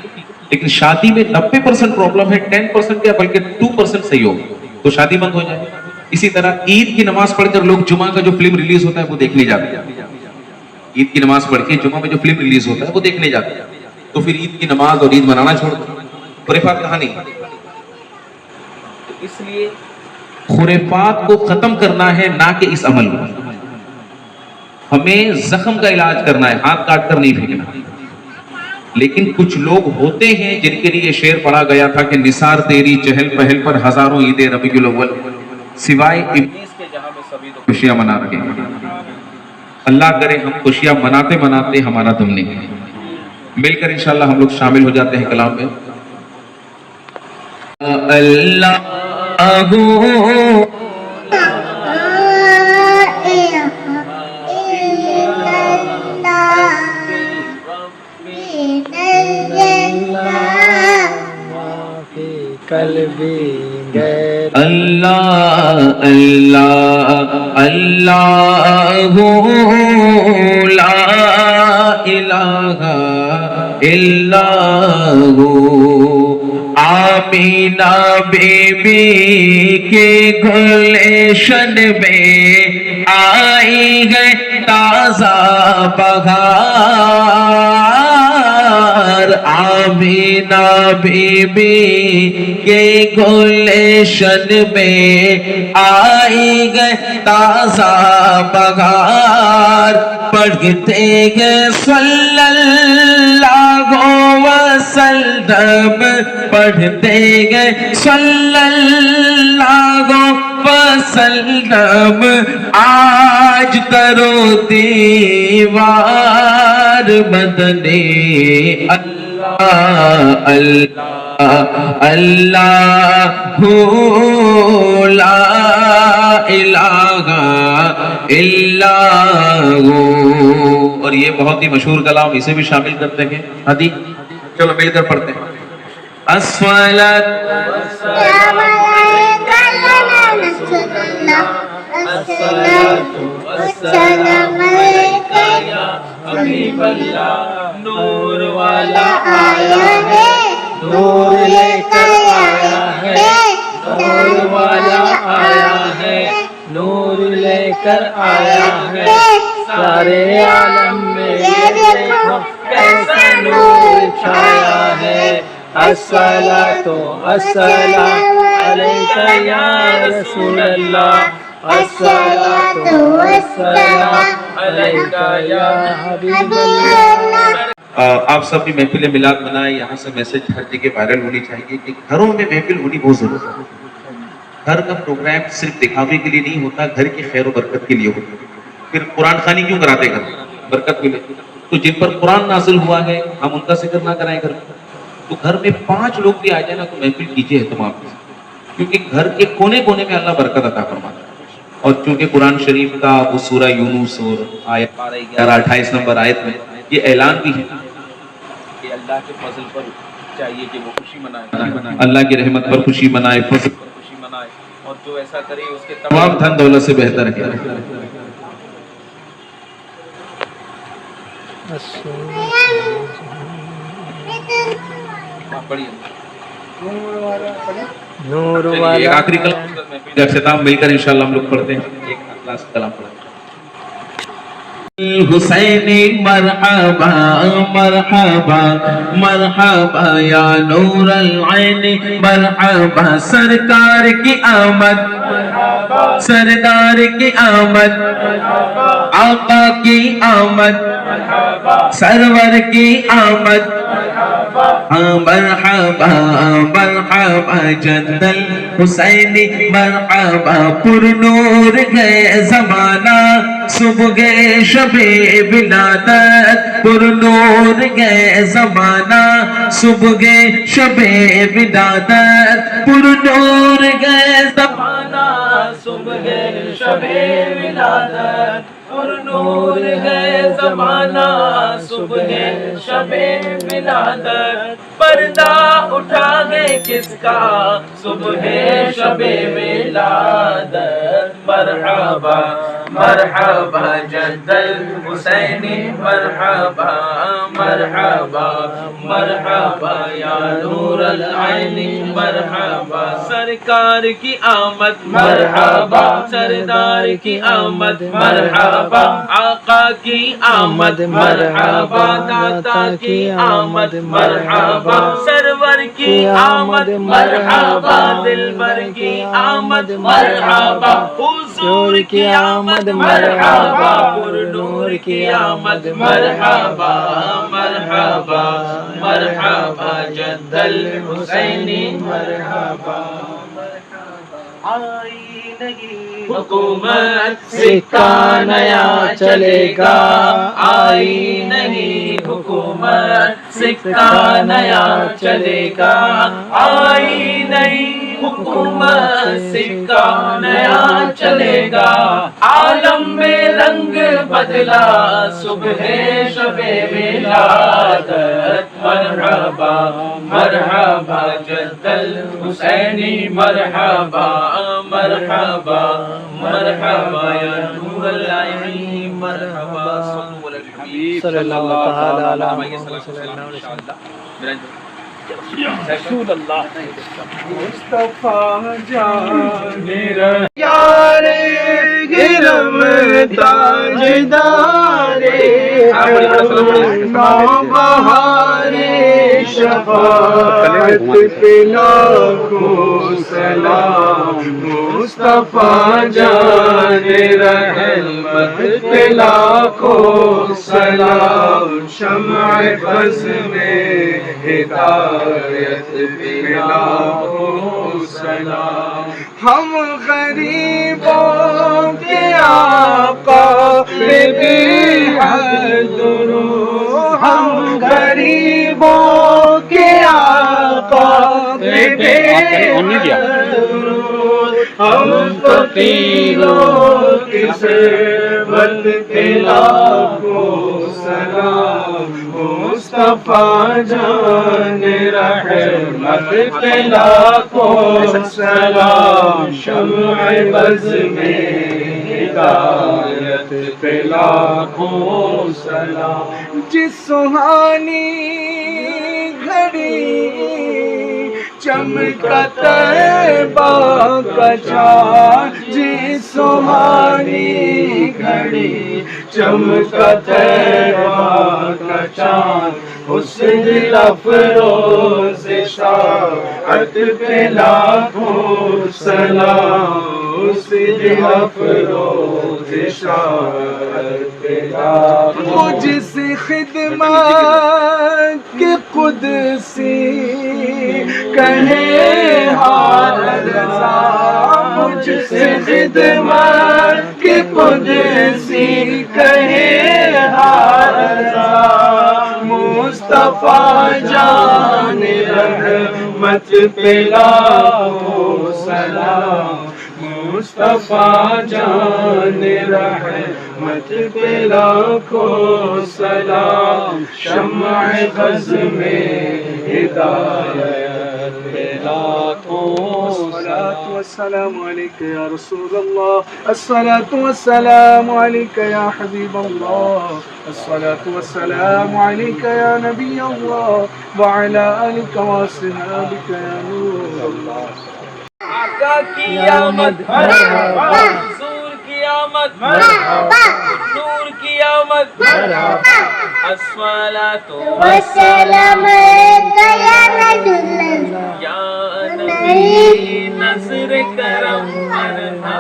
لیکن شادی میں 90% پرابلم ہے، 10% کیا بلکہ 2% صحیح ہوگا تو شادی بند ہو جائے۔ اسی طرح عید کی نماز پڑھ کر لوگ جمعہ کا جو فلم ریلیز ہوتا ہے وہ دیکھنے جاتے ہیں۔ عید کی نماز پڑھ کے جمعہ میں جو فلم ریلیز ہوتا ہے وہ دیکھنے جاتے ہیں، تو پھر عید کی نماز اور عید منانا چھوڑ دو۔ خرافات کہاں نہیں؟ اس لیے خرافات کو ختم کرنا ہے نہ کہ اس عمل کو۔ ہمیں زخم کا علاج کرنا ہے، ہاتھ کاٹ کر نہیں پھینکنا۔ لیکن کچھ لوگ ہوتے ہیں جن کے لیے شعر پڑھا گیا تھا کہ نثار تیری چہل پہل پر ہزاروں عید ربیع الاول، سوائے ابلیس کے جہاں میں سبھی تو خوشیاں منا رہے ہیں۔ اللہ کرے ہم خوشیاں مناتے مناتے ہمارا دم نہیں۔ مل کر انشاءاللہ ہم لوگ شامل ہو جاتے ہیں کلام میں۔ اللہ قلبی غیر اللہ اللہ اللہ لا الہ الا ہو۔ آمینہ بی بی کے گلشن میں آئی ہے تازہ بہار آمینہ بی بی کے گلشن میں آئی گئے تازہ بہار پڑھتے گئے صلی اللہ وسلم پڑھتے گئے صلی اللہ وسلم آج کرو دیوار مدنی اللہ اللہ اللہ لا الہ الا ہو. اور یہ بہت ہی مشہور کلام، اسے بھی شامل کرتے ہیں ہادی. چلو مل کر پڑھتے ہیں. الصلاۃ السلام علیکم یا حبیب اللہ، نور والا آیا ہے نور لے کر آیا ہے، نور والا آیا ہے، نور لے کر آیا ہے. سارے عالم میں یہ دیکھو کیسا نور چھایا ہے. الصلاۃ والسلام علیک یا رسول اللہ، الصلاۃ والسلام علیک یا حبیب اللہ. آپ سب بھی محفل میلاد منائیں. یہاں سے میسج ہر جگہ وائرل ہونی چاہیے کہ گھروں میں محفل ہونی بہت ضروری ہے. گھر کا پروگرام صرف دکھاوے کے لیے نہیں ہوتا، گھر کی خیر و برکت کے لیے ہوتا. پھر قرآن خوانی کیوں کراتے گھر؟ برکت ملے. تو جن پر قرآن نازل ہوا ہے ہم ان کا ذکر نہ کرائیں گھر میں؟ تو گھر میں 5 لوگ بھی آ جائیں نا تو محفل کیجیے اہتمام سے، کیونکہ گھر کے کونے کونے میں اللہ برکت عطا فرماتا ہے. اور چونکہ قرآن شریف کا وہ سورہ یونس اور آیت 28 نمبر آیت میں یہ اعلان بھی ہے کہ اللہ کے فضل پر چاہیے کہ وہ خوشی منائے، اللہ کی رحمت پر خوشی منائے، فضل پر خوشی منائے، اور جو ایسا کرے اس کے تمام دھن دولت سے بہتر ہے. نور ایک والا آخری کلام کا اختتام مل کر انشاءاللہ ہم لوگ پڑھتے ہیں. ایک لاسٹ کلام پڑھتے ہیں. حسینی مرحبا مرحبا مرحبا یا نور العین مرحبا سرکار کی آمد سردار کی آمد آقا کی آمد سرور کی آمد مرحبا مرحبا جد الحسینی مرحبا پر نور گئے زمانہ صبح گئے شب ولادت پر نور گئے زمانہ صبح گئے شب ولادت پر نور گئے زمانہ صبح شب ولادت پر نور ہے زمانہ صبح شب ولادت پردہ اٹھا گئے کس کا صبح شب ولادت مرحبا مرحبا جد الحسینی مرحبا مرحبا مرحبا یا نور العین مرحبا سرکار کی آمد مرحبا سردار کی آمد مرحبا آقا کی آمد مرحبا داتا کی آمد مرحبا سرور کی آمد مرحبا دلبر کی آمد مرحبا حضور کی آمد مرحبا پر نور کی آمد مرحبا مرحبا مرحبا جد الحسینی مرحبا آئی نہیں حکومت سکہ نیا چلے گا آئی نہیں حکومت سکہ نیا چلے گا آئی نہیں حکومت سکہ نیا چلے گا عالم میں رنگ بدلا صبح شب ولادت مرحبا مرحبا جد الحسینی مرحبا مرحبا مرحبا یا نور العین مرحبا صلی اللہ تعالی علیہ وسلم رسول اللہ مصطفیٰ جان یار گرم تاجدارے نوبہار شفاعت پہ لاکھوں سلام مصطفیٰ جان رحمت پہ لاکھوں سلام شمع بز میں ہدایت پہ لاکھوں سلام ہم غریبوں کے آقا پہ بے حد درود ہم غریبوں کے آقا پہ بے حد درود ہم فقیروں کی ثروت پہ لاکھوں سلام مصطفیٰ جان رحمت پہ لاکھوں سلام شمع بز میں ہدایت پہ لاکھوں سلام جس سہانی گھڑی چمکا طیبہ کا چاند جس سہانی گھڑی چمکا طیبہ کا چاند اس دل افروز شاعت پہ لاکھوں سلام اس دل افروز شاعت پہ لاکھوں وہ جس خدمت کے قدسی کہے ہار رضا مجھ سے خدمت کے قدسی کہے ہار رضا مصطفیٰ جان رحمت پہ لاکھوں سلام مصطفیٰ جان رحمت پہ لاکھوں سلام شمع بز میں ہدایت پہ لاکھوں الصلاة والسلام علیک یا رسول اللہ الصلاة والسلام علیک یا حبیب اللہ الصلاة والسلام علیک یا نبی اللہ وعلی آلک واصحابک یا نور اللہ آقا کی آمد مرحبا حضور کی آمد مرحبا نور کی آمد مرحبا الصلاۃ والسلام علیک یا رسول اللہ یا نبی نظر کرم مرحبا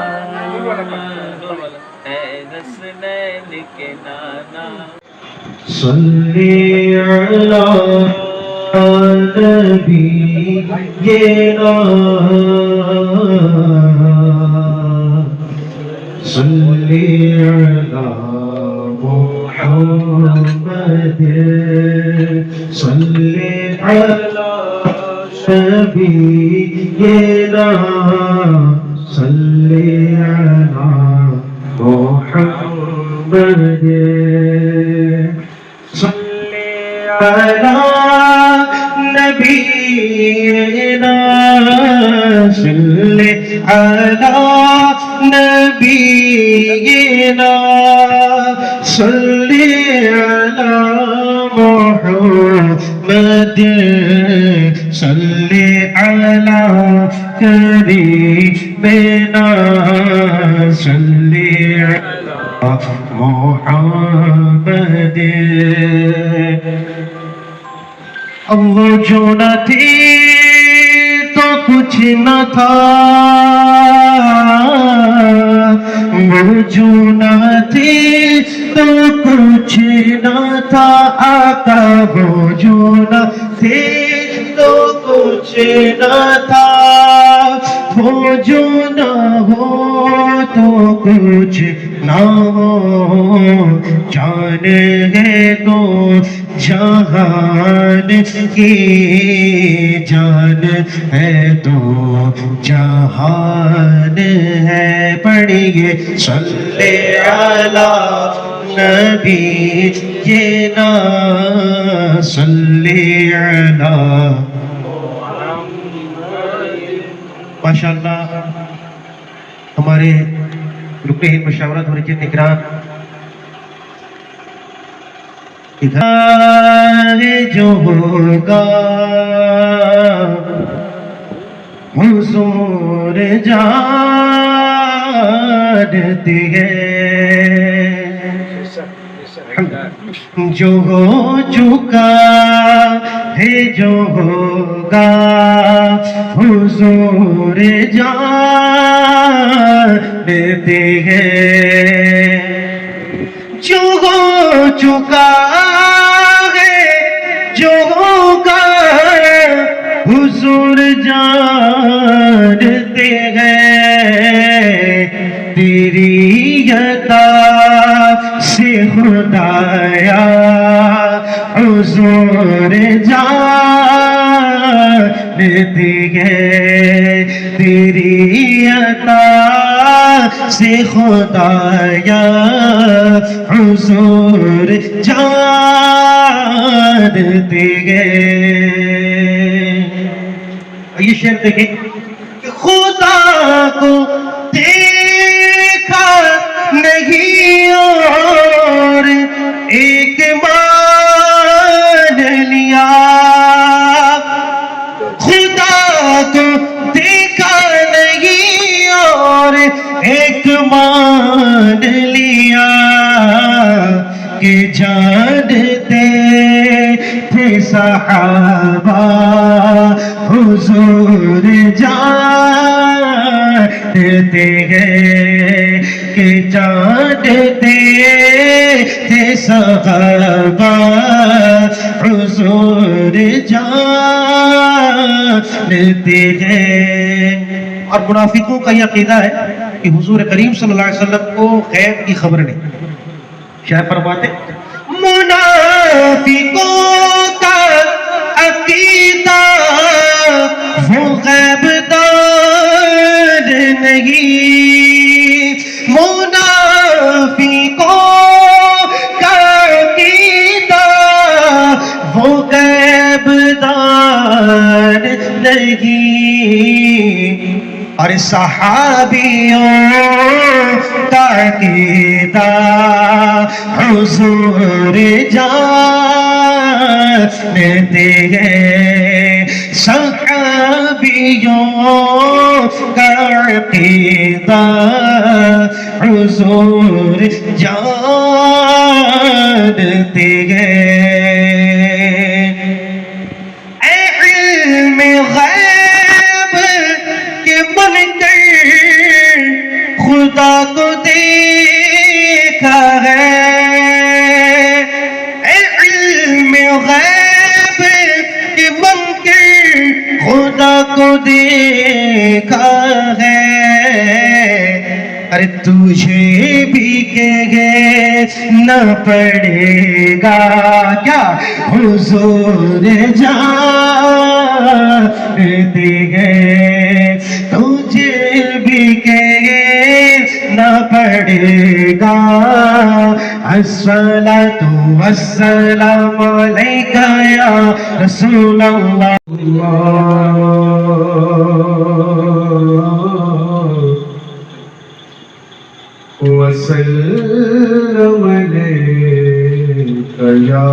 اے حسنین کے نانا صلی علی نبینا صلی علی محمد صلی علی نبینا صلی علی محمد صلی علی نبینا صلی علی نبینا صلی علی محمد صلی علی کریمنا صلی علی محمد وہ جو نہ تھی تو کچھ نہ تھا وہ جو نہ تھی تو کچھ نہ تھا آقا وہ جو نہ تھی تو کچھ نہ تھا وہ جو نہ ہو تو کچھ نہ ہو جان ہے تو جہان کی جان ہے تو جہان ہے پڑھیے صلی علی نبینا صلی علی ماشاءاللہ ہمارے رکن ہند مشاورت ہو رہی نگران جو ہوگا حضور جانتی ہے جو ہو چکا ہے جو ہوگا حضور جانتے ہیں جو ہو چکا ہے جو ہوگا حضور جانتے ہیں تیری عطا سے خدایا حضور جانتے ہیں تیری عطا سے خدایا حضور جانتے ہیں. یہ شعر دیکھیں کہ خدا کو دیکھا نہیں اور ایک مان لیا خدا کو دیکھا نہیں اور ایک مان لیا کہ جانتے تھے صحابہ حضور جانتے ہیں کہ جانتے تھے صحابہ حضور جانتے ہیں. اور منافقوں کا یہ عقیدہ ہے کہ حضور کریم صلی اللہ علیہ وسلم کو غیب کی خبر نہیں. کیا فرماتے منافقوں کا عقیدہ وہ غیب دان نہیں منافقوں کا عقیدہ وہ غیب دان نہیں اور صحابیوں کا عقیدہ حضور جانتے ہیں صحابیوں کا عقیدہ حضور جانتے ہیں. اے علم غیب کے بن کر خدا کو دیکھا ہے اے علم غیب کے بن کر خدا کو دیکھا ہے ارے تجھے بھی کہنا پڑے گا کیا حضور جانتے ہیں تجھے بھی کہنا پڑے گا الصلاۃ والسلام علیک یا رسول اللہ. وسلم علیک یا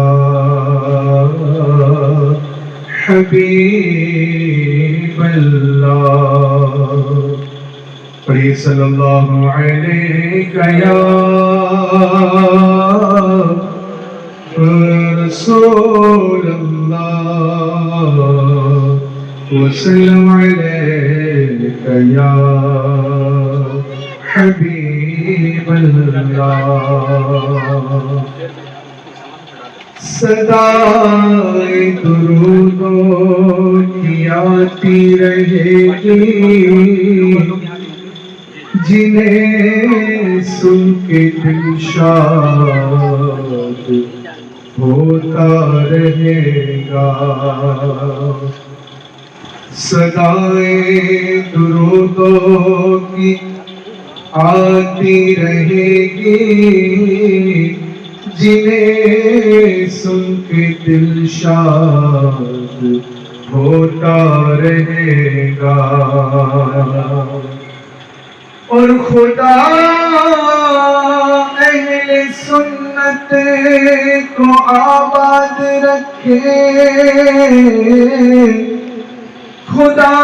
حبیب اللہ پڑھیے صلی اللہ علیہ یا رسول اللہ وسلم علیک یا حبیب اللہ. صدائے درودوں کی آتی رہے گی جنہیں سن کے دل شاد ہوتا رہے گا. صدائے درودوں کی آتی رہے گی جنہیں سن کے دل شاد ہوتا رہے گا. اور خدا اہل سنت کو آباد رکھے خدا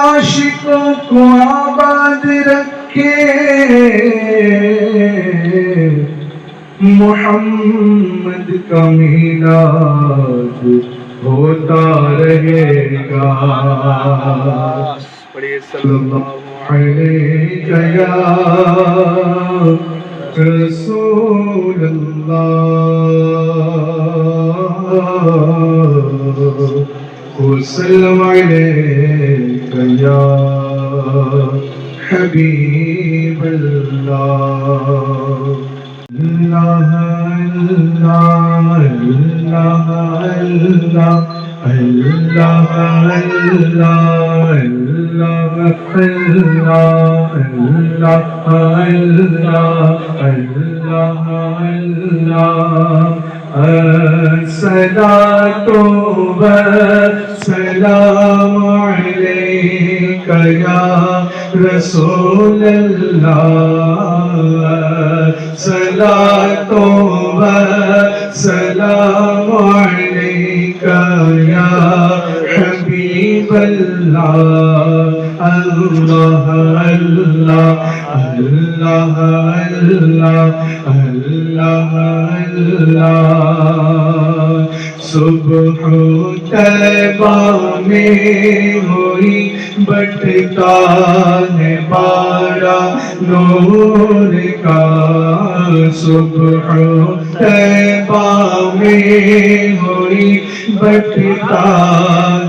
عاشقوں کو آباد رکھے محمد کا میلاد ہوتا رہے گا صلی اللہ علیہ یا رسول اللہ وسلم علیک یا حبیب اللہ اللہ اللہ اللہ اللہ اللہ الصلاة والسلام عليك يا رسول الله صلاة والسلام عليك يا حبيب الله الله الله الله الله الله الله صبح طیبہ میں ہوئی بٹتا ہے بارہ نور کا صبح طیبہ میں ہوئی بٹتا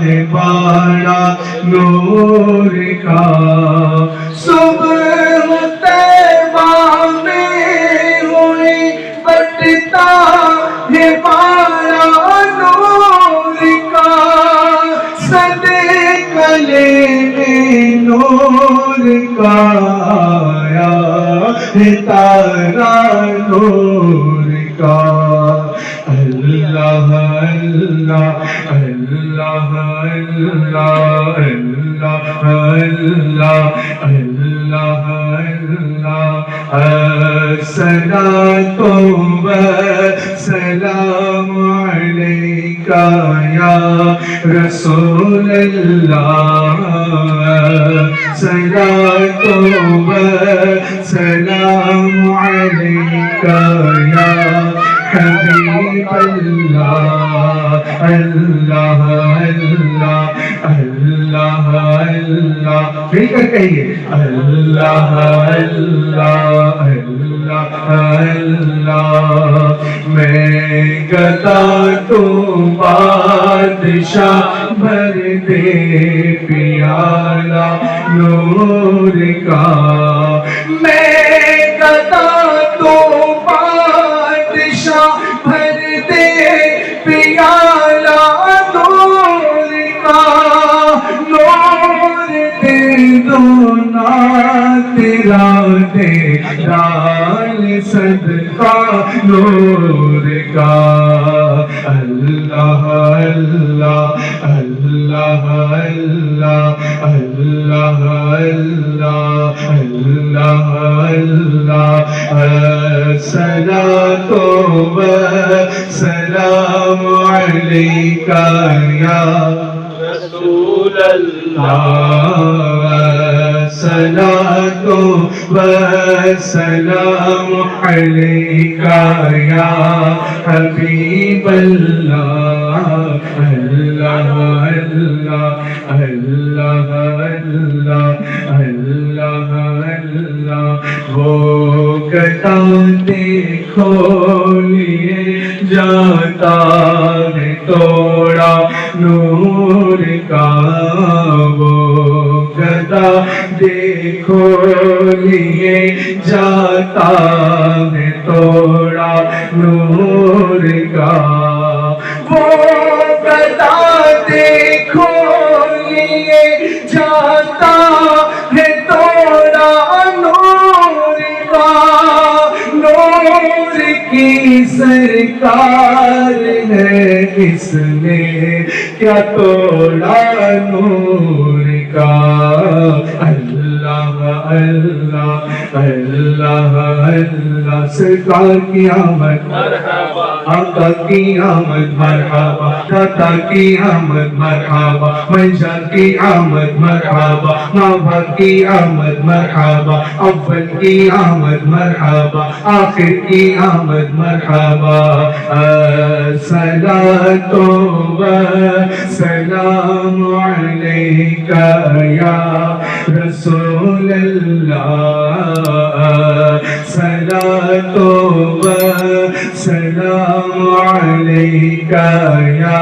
ہے بارہ نور کا صبح طیبہ میں ہوئی بٹتا ہے بارہ نور کا صدقہ لینے نور کا آیا ہے تارا نور کا اللہ اللہ اللہ اللہ اللہ اللہ اللہ الصلاة والسلام عليك يا رسول الله الصلاة والسلام عليك يا حبيب الله اللہ اللہ اللہ اللہ مل کر کہیے اللہ اللہ اللہ اللہ میں گدا تو بادشاہ بھر دے پیالہ نور کا میں گدا تو بادشاہ بھر دے پیالہ نور کا نور دے دو نا تیرا دے ڈال صدقہ نور کا اللہ اللہ اللہ اللہ اللہ اللہ اللہ اللہ الصلاة والسلام عليك يا رسول الله الصلاة والسلام عليك يا حبيب الله الله الله الله الله الله الله وہ گدا دیکھو لیے جاتا ہے توڑا نور کا وہ گدا دیکھو لیے جاتا ہے توڑا نور کا وہ گدا دیکھو لیے جاتا ہے توڑا نور کا نور کی سرکار ہے اس نے کیا توڑا نور کا اللہ اللہ اللہ اللہ سرکار کی آمد مرحبا آقا کی آمد مرحبا داتا کی آمد مرحبا منشا کی آمد مرحبا مابا کی آمد مرحبا اول کی آمد مرحبا آخر کی آمد مرحبا الصلاة والسلام علیک یا رسول اللہ صلاة والسلام علیک یا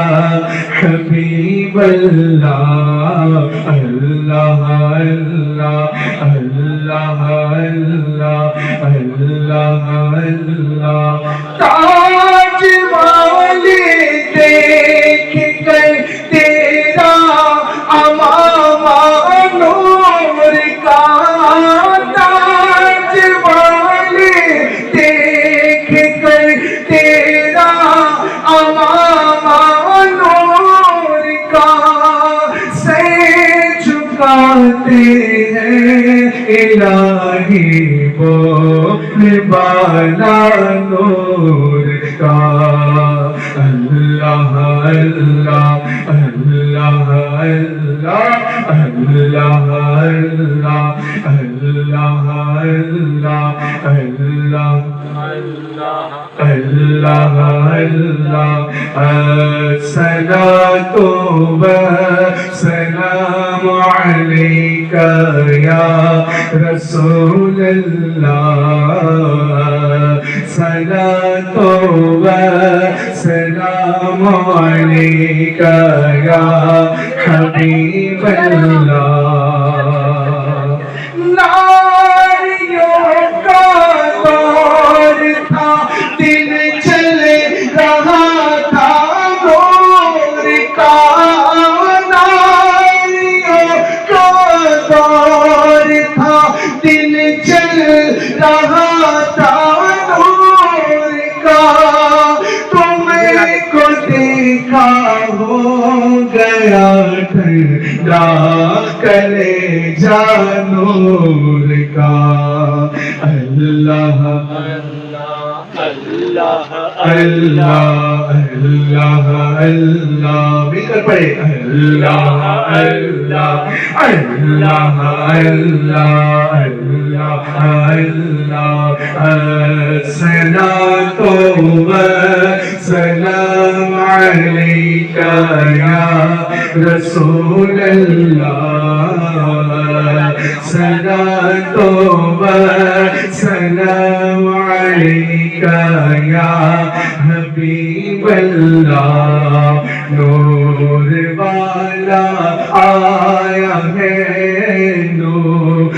حبیب اللہ اللہ اللہ اللہ اللہ اللہ اللہ تاج والی دیکھ کر تیرا امامہ نور کا تاج والی دیکھ کر تیرا امامہ نور کا سر جھکاتے ہیں الہی وہ بالا نور کا اللہ اللہ اللہ اللہ اللہ اللہ اللہ اللہ اللہ اللہ الصلاة والسلام علیک یا رسول اللہ صلاة والسلام علیک یا حبیب اللہ ناریوں کا دور تھا دن چل رہا تھا نور کا ناریوں کا دور تھا دن چل رہا تھا نور کا تمہیں کو دیکھا ہو گیا ٹھنڈا کلیجہ نور کا اللہ اللہ اللہ اللہ اللہ مل کر پڑھے اللہ اللہ اللہ اللہ اللہ اللہ الصلاة والسلام علیک یا رسول اللہ صلاة والسلام علیک یا حبیب اللہ نور والا آیا ہے نور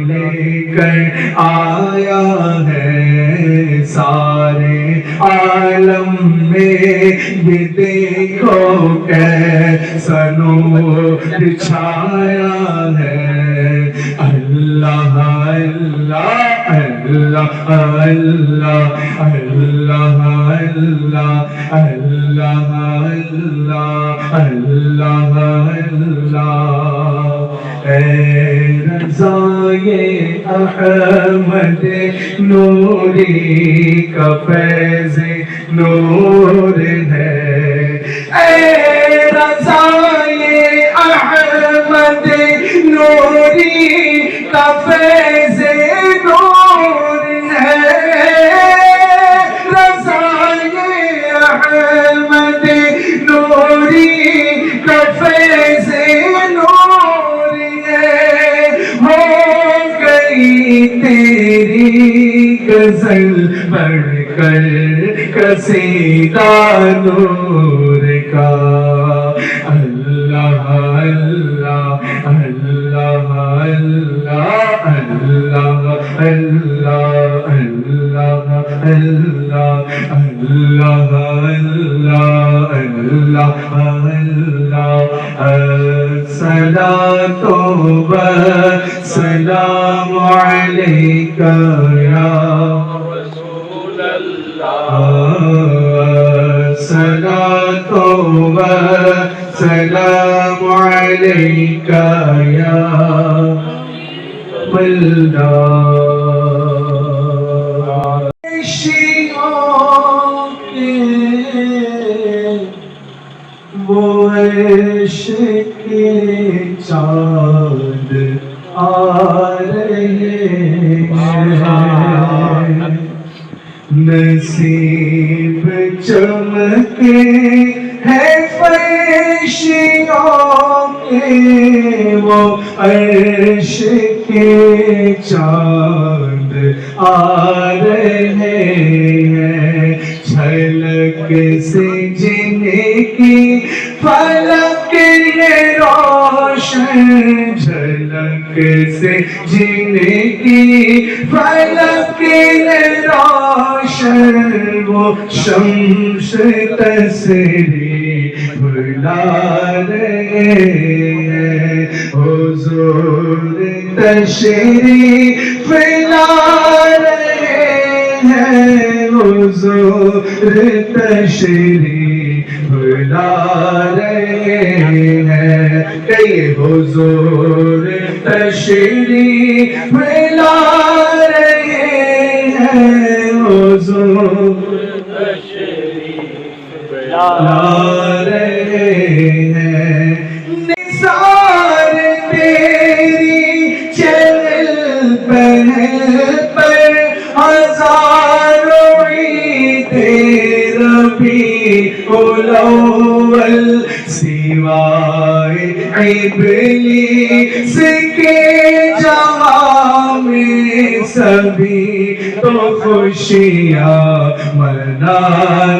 لے کر آیا ہے سارے عالم میں یہ دیکھو کیسا نور چھایا ہے اللہ اللہ اللہ اللہ اللہ اللہ اللہ اللہ اللہ اے رضائے احمد نوری کا فیض نور ہے اے رضائے احمد نوری کا فیض نور ہے رضائے احمد نوری کا فیض نور ہے ہو گئی تیری غزل پڑھ کر قصیدہ نور کا اللہ اللہ اللہ اللہ اللہ اللہ اللہ اللہ اللہ اللہ اللہ الصلاة والسلام علیک یا رسول اللہ الصلاة والسلام علیک یا اللہ وہ عرش کے چاند آ رہے ہیں، نصیب چمکے ہے فرشتوں کے، وہ عرش کے چاند آ رہے ہیں، جھلک سے جن کی فلک یہ روشن، جھلک سے جن کی فلک یہ روشن، وہ شمس تسری بلا رہے ہیں، حضور تشریف لا رہے ہیں، حضور تشریف لا رہے ہیں، کہیے حضور تشریف لا رہے ہیں، حضور لا رہے ہیں، نثار تیری چہل پہل پر ہزاروں عید ربیع الاول، سوائے ابلیس کے جہاں میں سبھی تو خوشیاں منا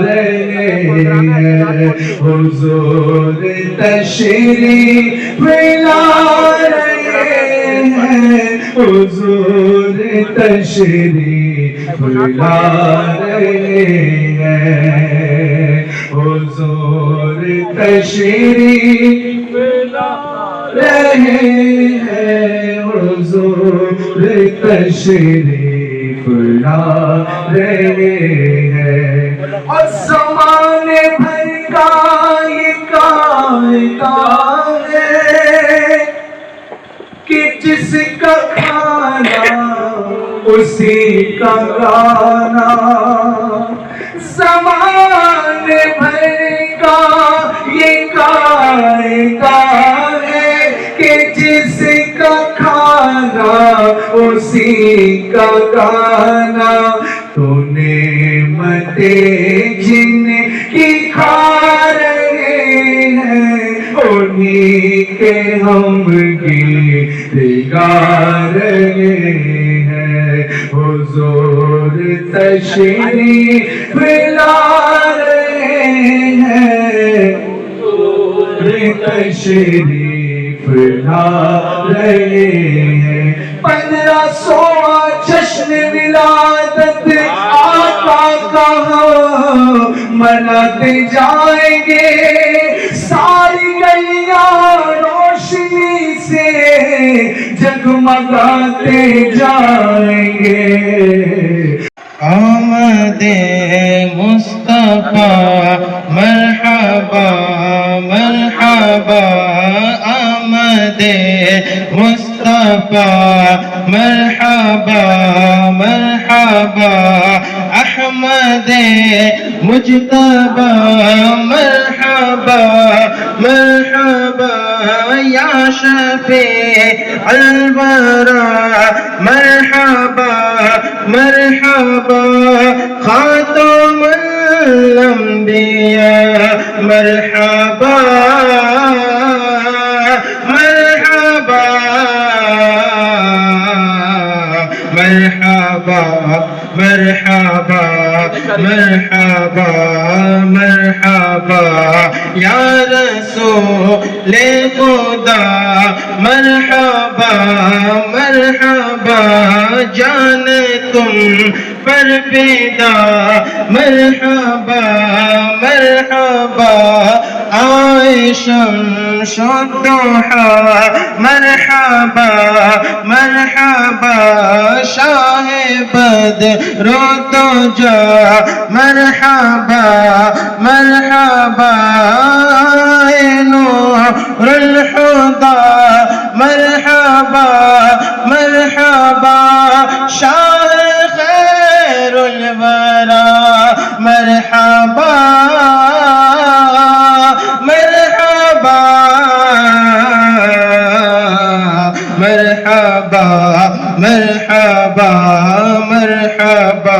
رہے ہیں، حضور تشریف لا رہے ہیں، حضور تشریف لا رہے ہیں، حضور تشریف لا رہے ہیں، حضور تشریف لا رہے ہیں، اور زمانے بھر کا یہ قاعدہ ہے کہ جس کا کھانا اسی کا گانا، زمانے بھر کا یہ قاعدہ ہے کہ جس کا کھانا اسی کا گانا، تو نعمتیں جن کی کھا رہے ہیں انہیں کے ہم گیت گا رہے ہیں، حضور تشریف لا رہے ہیں، حضور تشریف لا رہے ہیں، 1500واں جشن ولادت آقا کا مناتے جائیں گے، ساری گلیاں روشنی سے جگمگاتے جائیں گے، آمد مصطفیٰ مرحبا مرحبا، آمد مصطفیٰ مرحبا مرحبا، احمد مجتبی مرحبا مرحبا، یا شفیع الورا مرحبا مرحبا، خاتم الانبیاء مرحبا مرحبا مرحبا مرحبا مرحبا مرحبا، یا رسول خدا مرحبا مرحبا، جان تم پر فدا مرحبا مرحبا، آئے شمس الضحیٰ مرحبا مرحبا، شاہ بدر الدجا مرحبا مرحبا، نور الہدی مرحبا مرحبا، شاہ خیر الورا مرحبا مرحبا مرحبا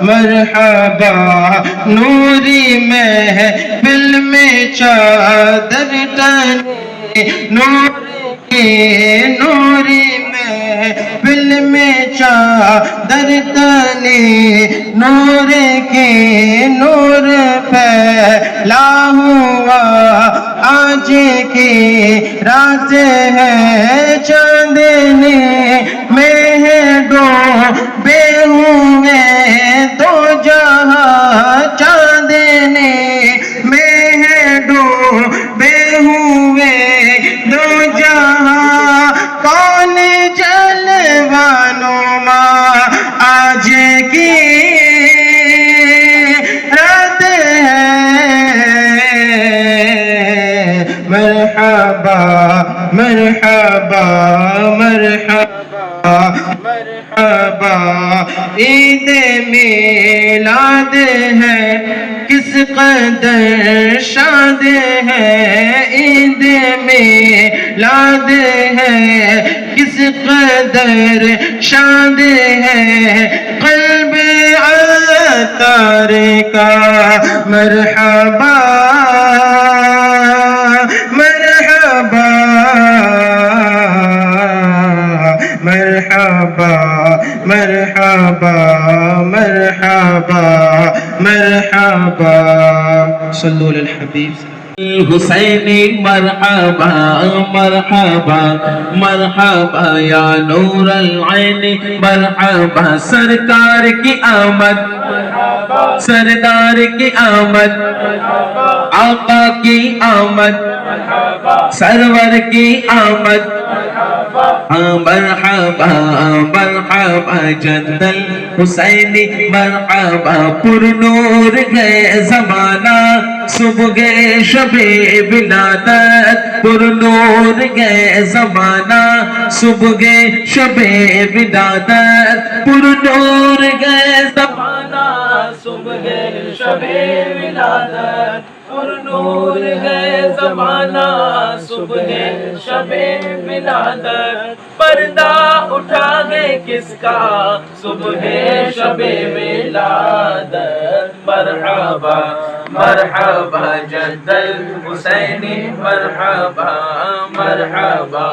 مرحبا نوری محفل میں چادر تنے نوری محفل میں چادر تنے نور کے نور پھیلا ہوا آج کی رات ہے چاندنی میں ہے ڈوبے ہوئے دو جہاں چاندنی میں ہے ڈوبے ہوئے دو جہاں کون جلوہ نما آج کی رات ہے مرحبا مرحبا مرحبا مرحبا عید میلاد ہے کس قدر شاد ہے عید میلاد ہے کس قدر شاد ہے قلب عطار کا مرحبا مرحبا مرحبا مرحبا مرحبا مرحبا صلوا علی الحبیب حسینی مرحبا مرحبا مرحبا یا نور العین مرحبا سرکار کی آمد سردار کی آمد آقا کی آمد سرور کی آمد مرحبا مرحبا جد الحسینی مرحبا پر نور گئے زمانہ صبح گئے شب ولادت پر نور گئے زمانہ صبح گئے شب ولادت پر نور گئے زمانہ صبح گئے شب ولادت پر نور گئے زمانہ صبح گئے شب ولادت پردہ اٹھا گئے کس کا صبح شب ولادت مرحبا مرحبا جد الحسینی مرحبا مرحبا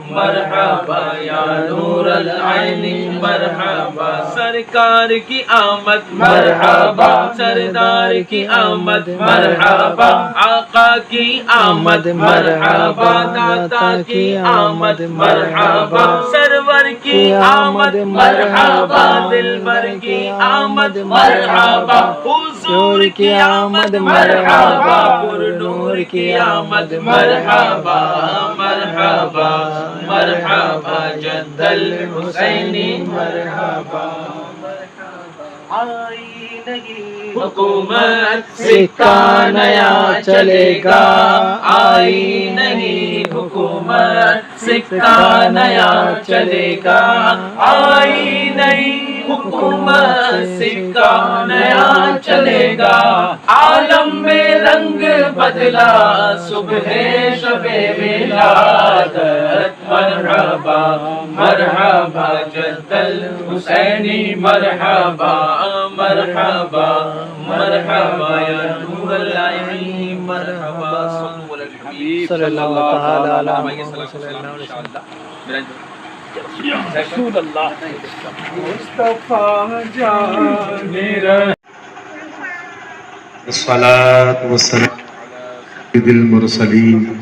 مرحبا یا نور العین مرحبا سرکار کی آمد مرحبا سردار کی آمد مرحبا آقا کی آمد مرحبا داتا کی آمد مرحبا سرور کی آمد مرحبا دلبر کی آمد مرحبا حضور کی آمد مرحبا پر نور کی آمد مرحبا مرحبا مرحبا جد الحسینی مرحبا آئی نہیں حکومت سکہ نیا چلے گا آئی نہیں حکومت سکہ نیا چلے گا آئی نہیں حکومت سکہ نیا چلے گا عالم میں رنگ بدلا صبح شب ولادت مرحبا مرحبا جد الحسینی مرحبا مرحبا مرحبا یا نور العین مرحبا صلو علی الحبیب صلی اللہ تعالی علیہ وسلم رسول اللہ مصطفیٰ جان الصلاة والسلام على سيد المرسلين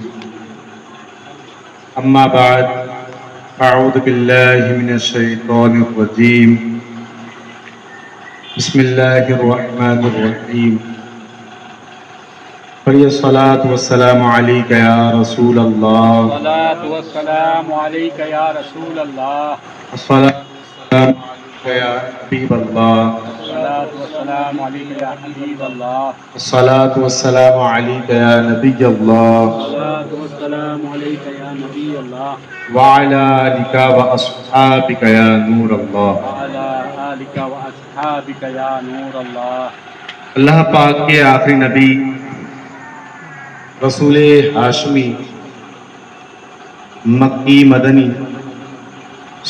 أما بعد أعوذ بالله من الشيطان الرجيم بسم الله الرحمن الرحيم الصلاة والسلام عليك يا رسول الله الصلاة والسلام عليك يا رسول الله الصلاة والسلام عليك يا حبيب الله الصلاة والسلام عليك يا حبيب الله الصلاة والسلام عليك يا نبي الله الصلاة والسلام عليك يا نبي الله وعلى آلك وأصحابك يا نور الله وعلى آلك وأصحابك يا نور الله اللہ پاک کے آخری نبی رسول ہاشمی مکی مدنی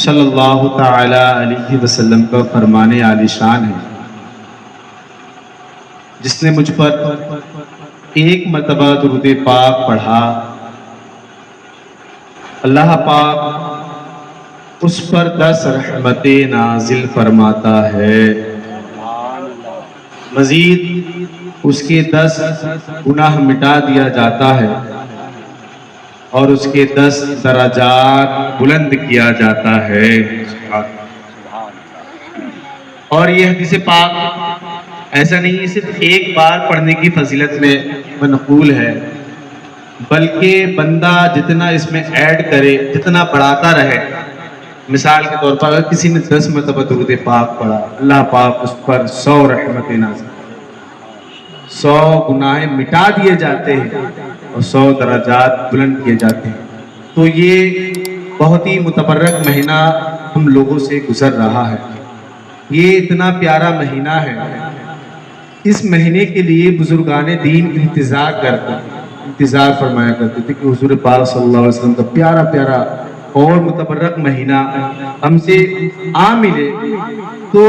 صلی اللہ تعالی علیہ وسلم کا فرمان عالی شان ہے، جس نے مجھ پر ایک مرتبہ درود پاک پڑھا، اللہ پاک اس پر 10 رحمتیں نازل فرماتا ہے، مزید اس کے 10 گناہ مٹا دیا جاتا ہے اور اس کے 10 درجات بلند کیا جاتا ہے۔ اور یہ حدیث پاک ایسا نہیں صرف ایک بار پڑھنے کی فضیلت میں منقول ہے، بلکہ بندہ جتنا اس میں ایڈ کرے، جتنا بڑھاتا رہے، مثال کے طور پر اگر کسی نے 10 مرتبہ درود پاک پڑھا، اللہ پاک اس پر 100 رحمتیں نازل، 100 گناہ مٹا دیے جاتے ہیں اور 100 درجات بلند کیے جاتے ہیں۔ تو یہ بہت ہی متبرک مہینہ ہم لوگوں سے گزر رہا ہے، یہ اتنا پیارا مہینہ ہے، اس مہینے کے لیے بزرگان دین انتظار فرمایا کرتے تھے کہ حضور پاک صلی اللہ علیہ وسلم کا پیارا پیارا اور متبرک مہینہ ہم سے آ ملے، تو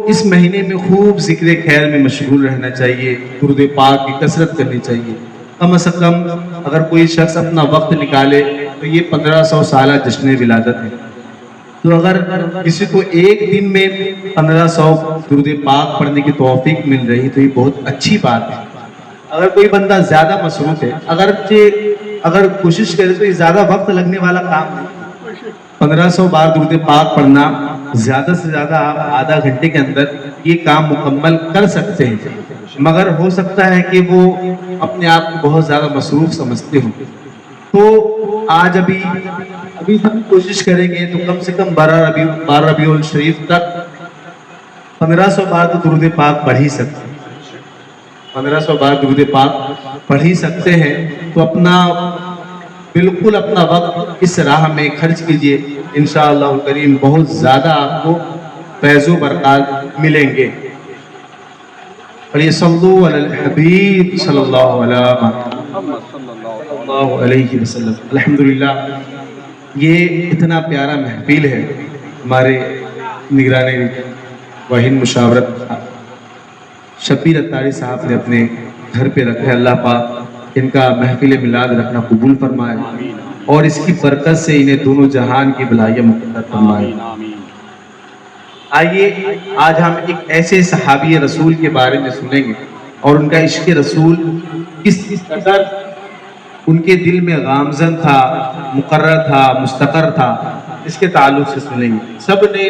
اس مہینے میں خوب ذکر خیر میں مشغول رہنا چاہیے، درود پاک کی کثرت کرنی چاہیے۔ کم از کم اگر کوئی شخص اپنا وقت نکالے تو یہ 1500 سالہ جشن ولادت ہے، تو اگر کسی کو ایک دن میں 1500 درود پاک پڑھنے کی توفیق مل رہی تو یہ بہت اچھی بات ہے۔ اگر کوئی بندہ زیادہ مصروف ہے، اگر کوشش کرے تو یہ زیادہ وقت لگنے والا کام ہے، 1500 بار درود پاک پڑھنا زیادہ سے زیادہ آپ آدھا گھنٹے کے اندر یہ کام مکمل کر سکتے ہیں، مگر ہو سکتا ہے کہ وہ اپنے آپ کو بہت زیادہ مصروف سمجھتے ہوں، تو آج ابھی ہم کوشش کریں گے تو کم سے کم 12 ربیع الشریف تک 1500 بار تو درود پاک پڑھ ہی سکتے ہیں، 1500 بار درود پاک پڑھ ہی سکتے ہیں، تو بالکل اپنا وقت اس راہ میں خرچ کیجئے، انشاءاللہ الکریم بہت زیادہ آپ کو فیض و برکات ملیں گے۔ صلو علی الحبیب صلی اللہ علیہ وسلم۔ الحمدللہ یہ اتنا پیارا محفل ہے، ہمارے نگران واحد مشاورت شبیر اتاری صاحب نے اپنے گھر پہ رکھا ہے، اللہ پاک ان کا محفل میلاد رکھنا قبول فرمائے اور اس کی برکت سے انہیں دونوں جہان کی بھلائیاں مقدر فرمائے۔ آئیے آج ہم ایک ایسے صحابی رسول کے بارے میں سنیں گے اور ان کا عشق رسول کس قدر ان کے دل میں گامزن تھا، مقرر تھا، مستقر تھا، اس کے تعلق سے سنیں گے۔ سب نے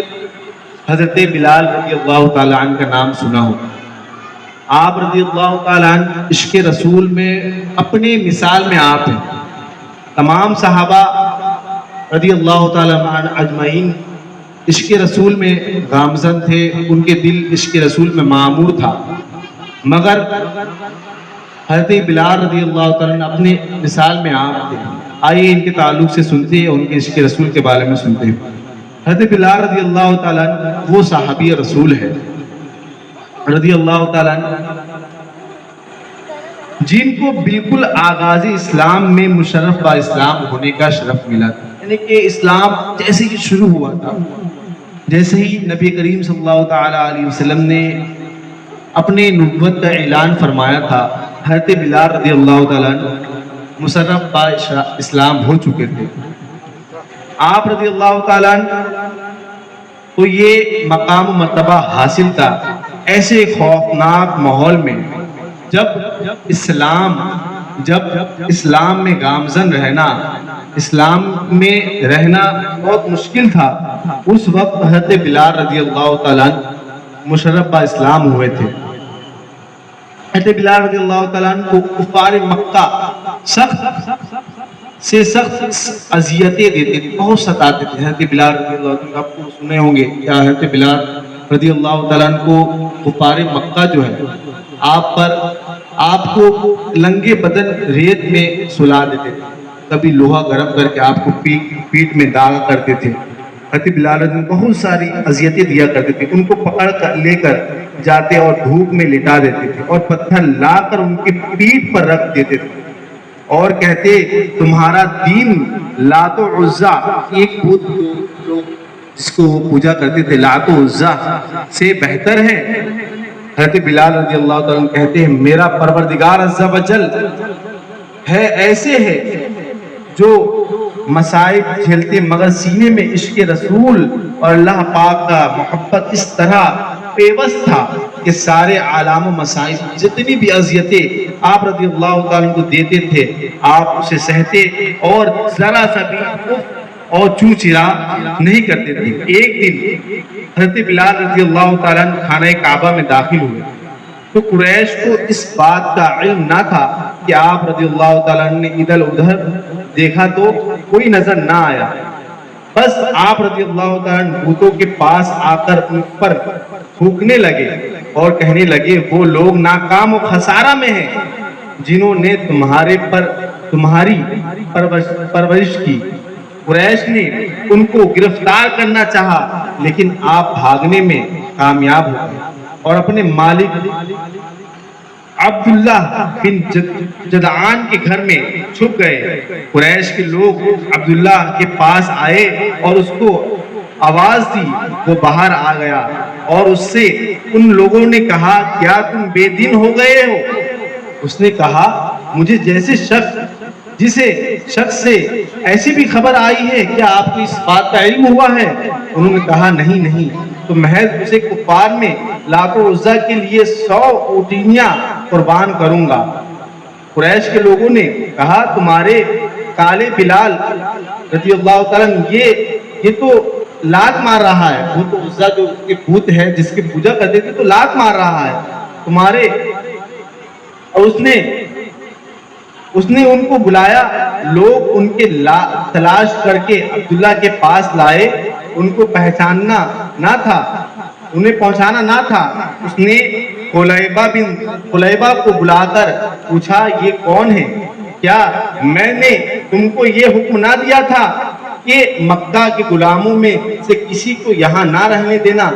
حضرت بلال رضی اللہ تعالیٰ عنہ کا نام سنا ہو، آپ رضی اللہ تعالیٰ عنہ عشق رسول میں اپنی مثال میں آپ ہیں، تمام صحابہ رضی اللہ تعالیٰ عنہ اجمعین عشق رسول میں گامزن تھے، ان کے دل عشق رسول میں معمور تھا، مگر حضرت بلال رضی اللہ تعالیٰ عنہ اپنی مثال میں آپ تھے۔ آئیے ان کے تعلق سے سنتے ہیں، ان کے عشق رسول کے بارے میں سنتے ہیں۔ حضرت بلال رضی اللہ تعالیٰ عنہ وہ صحابی رسول ہے رضی اللہ تعالیٰ عنہ جن کو بالکل آغاز اسلام میں مشرف با اسلام ہونے کا شرف ملا تھا، یعنی کہ اسلام جیسے ہی شروع ہوا تھا، جیسے ہی نبی کریم صلی اللہ تعالیٰ علیہ وسلم نے اپنے نبوت کا اعلان فرمایا تھا، حضرت بلال رضی اللہ تعالیٰ عنہ مشرف با اسلام ہو چکے تھے۔ آپ رضی اللہ تعالیٰ عنہ کو یہ مقام و مرتبہ حاصل تھا ایسے خوفناک ماحول میں، جب اسلام میں گامزن رہنا، اسلام میں رہنا بہت مشکل تھا، اس وقت حضرت بلال رضی اللہ تعالیٰ عنہ مشرف با اسلام ہوئے تھے۔ حضرت بلال رضی اللہ تعالیٰ عنہ کو کفار مکہ سخت اذیتیں دیتے تھے، بہت ستاتے تھے۔ حضرت بلال رضی اللہ عنہ آپ کو سنے ہوں گے کیا حضرت بلال رضی اللہ تعالیٰ عنہ کو کفار مکہ جو ہے آپ کو لنگے بدن ریت میں سلا دیتے تھے، کبھی لوہا گرم کر کے آپ کو پیٹ میں داغا کرتے تھے۔ حضرت بلال رضی اللہ عنہ بہت ساری اذیتیں دیا کرتے تھے، ان کو پکڑ کر لے کر جاتے اور دھوپ میں لٹا دیتے تھے اور پتھر لا کر ان کی پیٹھ پر رکھ دیتے تھے اور کہتے تمہارا دین لات و عزا ایک بت جو جس کو وہ پوجا کرتے تھے لات و عزا سے بہتر ہے؟ حضرت بلال رضی اللہ تعالیٰ عنہ کہتے ہیں میرا پروردگار عز و جل ہے ایسے ہے جو مصائب جھیلتے مگر سینے میں عشق رسول اور اللہ پاک کا محبت اس طرح پیوست تھا کہ سارے عالم و مصائب جتنی بھی اذیتیں آپ رضی اللہ تعالیٰ کو دیتے تھے آپ اسے سہتے اور ذرا سا بھی اور چوں چرا نہیں کرتے تھے۔ ایک دن حضرت بلال رضی اللہ تعالیٰ خانہ کعبہ میں داخل ہوئے تو قریش کو اس بات کا علم نہ تھا کہ آپ رضی اللہ تعالیٰ نے ادھر ادھر دیکھا تو کوئی نظر نہ آیا، بس آپ رضی اللہ تعالیٰ بتوں کے پاس آ کر ان پر تھوکنے لگے اور کہنے لگے وہ لوگ ناکام و خسارہ میں ہیں جنہوں نے تمہاری پرورش کی۔ قریش نے ان کو گرفتار کرنا چاہا لیکن آپ بھاگنے میں کامیاب ہو گئے اور اپنے مالک عبداللہ بن جدعان کے گھر میں چھپ گئے۔ قریش کے لوگ عبداللہ کے پاس آئے اور اس کو آواز دی، وہ باہر آ گیا اور اس سے ان لوگوں نے کہا کیا تم بے دین ہو گئے ہو؟ اس نے کہا مجھے جیسے جسے شخص سے ایسی بھی خبر آئی ہے کیا آپ کو اس بات کا علم ہوا ہے؟ انہوں نے کہا نہیں تو محض اسے کفار میں لات و عزا کے لیے 100 اونٹنیاں قربان کروں گا۔ قریش کے لوگوں نے کہا تمہارے کالے بلال رضی اللہ تعالیٰ یہ تو لات مار رہا ہے، وہ تو عزا جو کے بت ہے جس کی پوجا کرتے تھے تو لات مار رہا ہے تمہارے، اور اس نے ان کو بلایا، لوگ ان کے تلاش کر کے عبداللہ کے پاس لائے، ان کو پہچاننا نہ تھا، انہیں پہنچانا نہ تھا۔ اس نے خلیبہ کو بلا کر پوچھا یہ کون ہے؟ کیا میں نے تم کو یہ حکم نہ دیا تھا کہ مکہ کے غلاموں میں سے کسی کو یہاں نہ رہنے دینا؟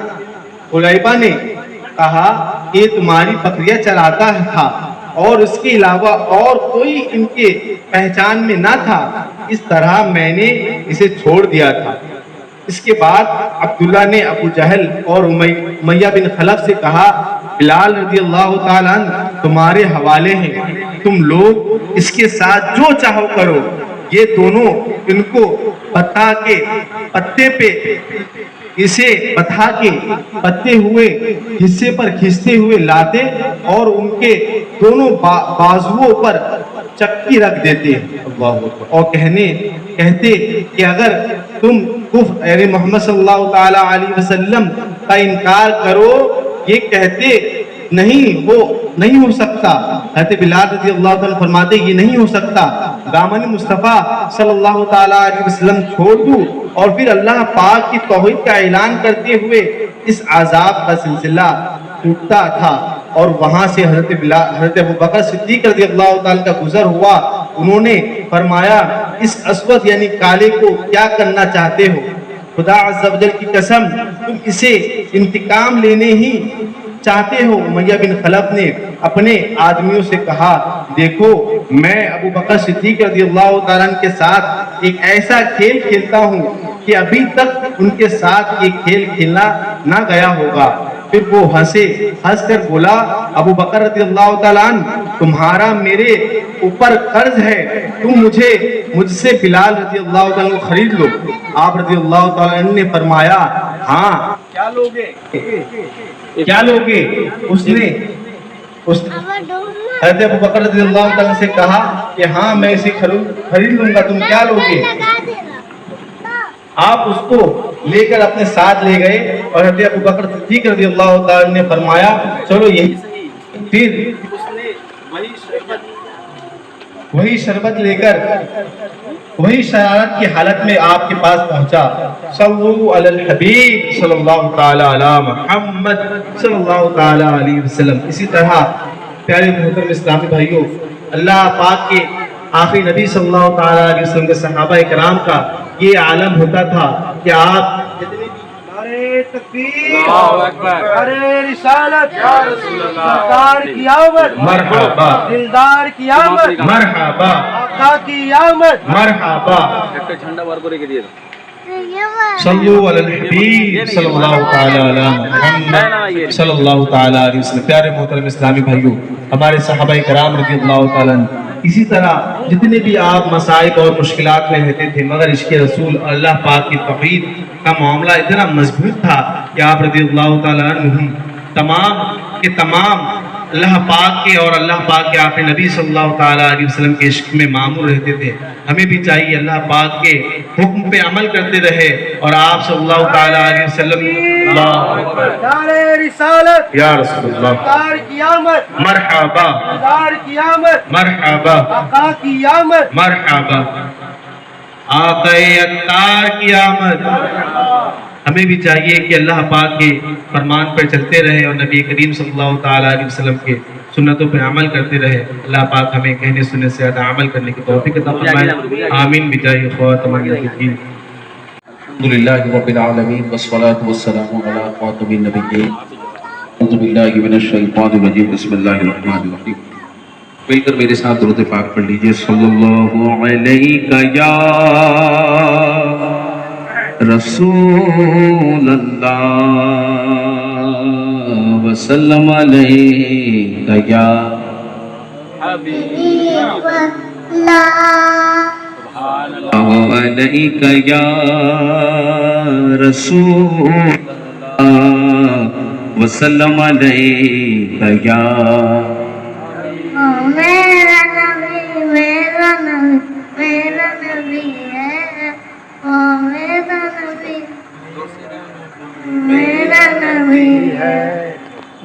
خلیبہ نے کہا کہ تمہاری بکریاں چراتا تھا اور اس کے علاوہ اور کوئی ان کے پہچان میں نہ تھا، اس طرح میں نے اسے چھوڑ دیا تھا۔ اس کے بعد عبداللہ نے ابو جہل اور امیہ بن خلف سے کہا بلال رضی اللہ تعالیٰ عنہ تمہارے حوالے ہیں، تم لوگ اس کے ساتھ جو چاہو کرو۔ یہ دونوں ان کو بتا کے پتے پہ اسے بتا کے پتے ہوئے حصے پر کھینچتے ہوئے لاتے اور ان کے دونوں بازوؤں پر چکی رکھ دیتے اور کہتے کہ اگر تم کفر محمد صلی اللہ تعالی علیہ وسلم کا انکار کرو یہ کہتے نہیں وہ نہیں ہو سکتا۔ حضرت بلال رضی اللہ تعالیٰ فرماتے یہ نہیں ہو سکتا، دامن مصطفیٰ صلی اللہ تعالی علیہ وسلم چھوڑ دوں اور پھر اللہ پاک کی توحید کا اعلان کرتے ہوئے اس عذاب کا سلسلہ ٹوٹتا تھا۔ اور وہاں سے حضرت ابوبکر صدیق رضی اللہ تعالیٰ کا گزر ہوا، انہوں نے فرمایا اس اسود یعنی کالے کو کیا کرنا چاہتے ہو؟ خدا عز و جل کی قسم تم اسے انتقام لینے ہی چاہتے ہو؟ امیہ بن خلف نے اپنے آدمیوں سے کہا دیکھو میں ابوبکر صدیق رضی اللہ تعالیٰ کے ساتھ ایک ایسا کھیل کھیلتا ہوں کہ ابھی تک ان کے ساتھ یہ کھیل کھیلنا نہ گیا ہوگا۔ پھر وہ ہنس کر بولا ابوبکر رضی اللہ تعالیٰ عنہ تمہارا میرے اوپر قرض ہے، تم مجھ سے بلال رضی اللہ تعالیٰ کو خرید لو۔ آپ رضی اللہ تعالیٰ عنہ نے فرمایا ہاں کیا لوگے؟ اس نے حضرت ابوبکر رضی اللہ تعالیٰ سے کہا کہ ہاں میں اسے خرید لوں گا، تم کیا لوگے؟ آپ اس کو لے کر اپنے ساتھ لے گئے اور حضرت ابوبکر صدیق رضی اللہ تعالیٰ نے فرمایا چلو یہی صحیح۔ پھر اس نے وہی شربت لے کر وہی شرارت کی حالت میں آپ کے پاس پہنچا۔ صلو علی الحبیب صلی اللہ تعالی علی محمد صلی اللہ تعالی علیہ وسلم۔ اسی طرح پیارے محترم اسلامی بھائیوں، اللہ پاک کے آخری نبی صلی اللہ تعالی علیہ وسلم کے صحابہ کرام کا یہ عالم ہوتا تھا کہ آپ جتنے نعرہ تکبیر، اللہ اکبر، نعرہ رسالت، یا رسول اللہ، سرکار کی آمد، مرحبا، دلدار کی آمد، مرحبا، آقا کی آمد، مرحبا۔ ایک جھنڈا بار کو لے کے دیا صلو علی الحبیب صلی اللہ تعالی علی محمد صلی اللہ تعالی علیہ وسلم۔ پیارے محترم اسلامی بھائیوں، ہمارے صحابہ کرام رضی اللہ تعالیٰ عنہ اسی طرح جتنے بھی آپ مسائل اور مشکلات میں رہتے تھے، مگر عشق رسول اللہ پاک کی توحید کا معاملہ اتنا مضبوط تھا کہ آپ رضی اللہ تعالیٰ عنہ تمام کے تمام اللہ پاک کے اور اللہ پاک کے آخر نبی صلی اللہ تعالیٰ علیہ وسلم کے عشق میں معمور رہتے تھے۔ ہمیں بھی چاہیے اللہ پاک کے حکم پہ عمل کرتے رہے اور آپ صلی اللہ تعالیٰ علیہ وسلم نعرہ رسالت، یا رسول اللہ دار قیامت، مرحبا دار قیامت، مرحبا آقا کی آمد، مرحبا آقا اتار کی آمد۔ ہمیں بھی چاہیے کہ اللہ پاک کے فرمان پر چلتے رہے اور نبی کریم صلی اللہ تعالیٰ علیہ وسلم کے سنتوں پہ عمل کرتے رہے۔ اللہ پاک ہمیں کہنے سننے سے زیادہ عمل کرنے کی توفیق عطا فرمائے، آمین بجاہ خاتم النبیین۔ الحمدللہ رب العالمین والصلاة والسلام علی خاتم النبیین۔ اعوذ باللہ من الشیطان الرجیم، بسم اللہ الرحمن الرحیم۔ مل کر میرے ساتھ درود پاک پڑھ لیجئے۔ صلی اللہ علیہ یا رسول اللہ وسلم علیہ یا حبیب اللہ علیہ یا رسول اللہ وسلم علیہ یا میرا نبی میرا نبی میرا نبی ہے، وہ میرا نبی میرا نبی ہے،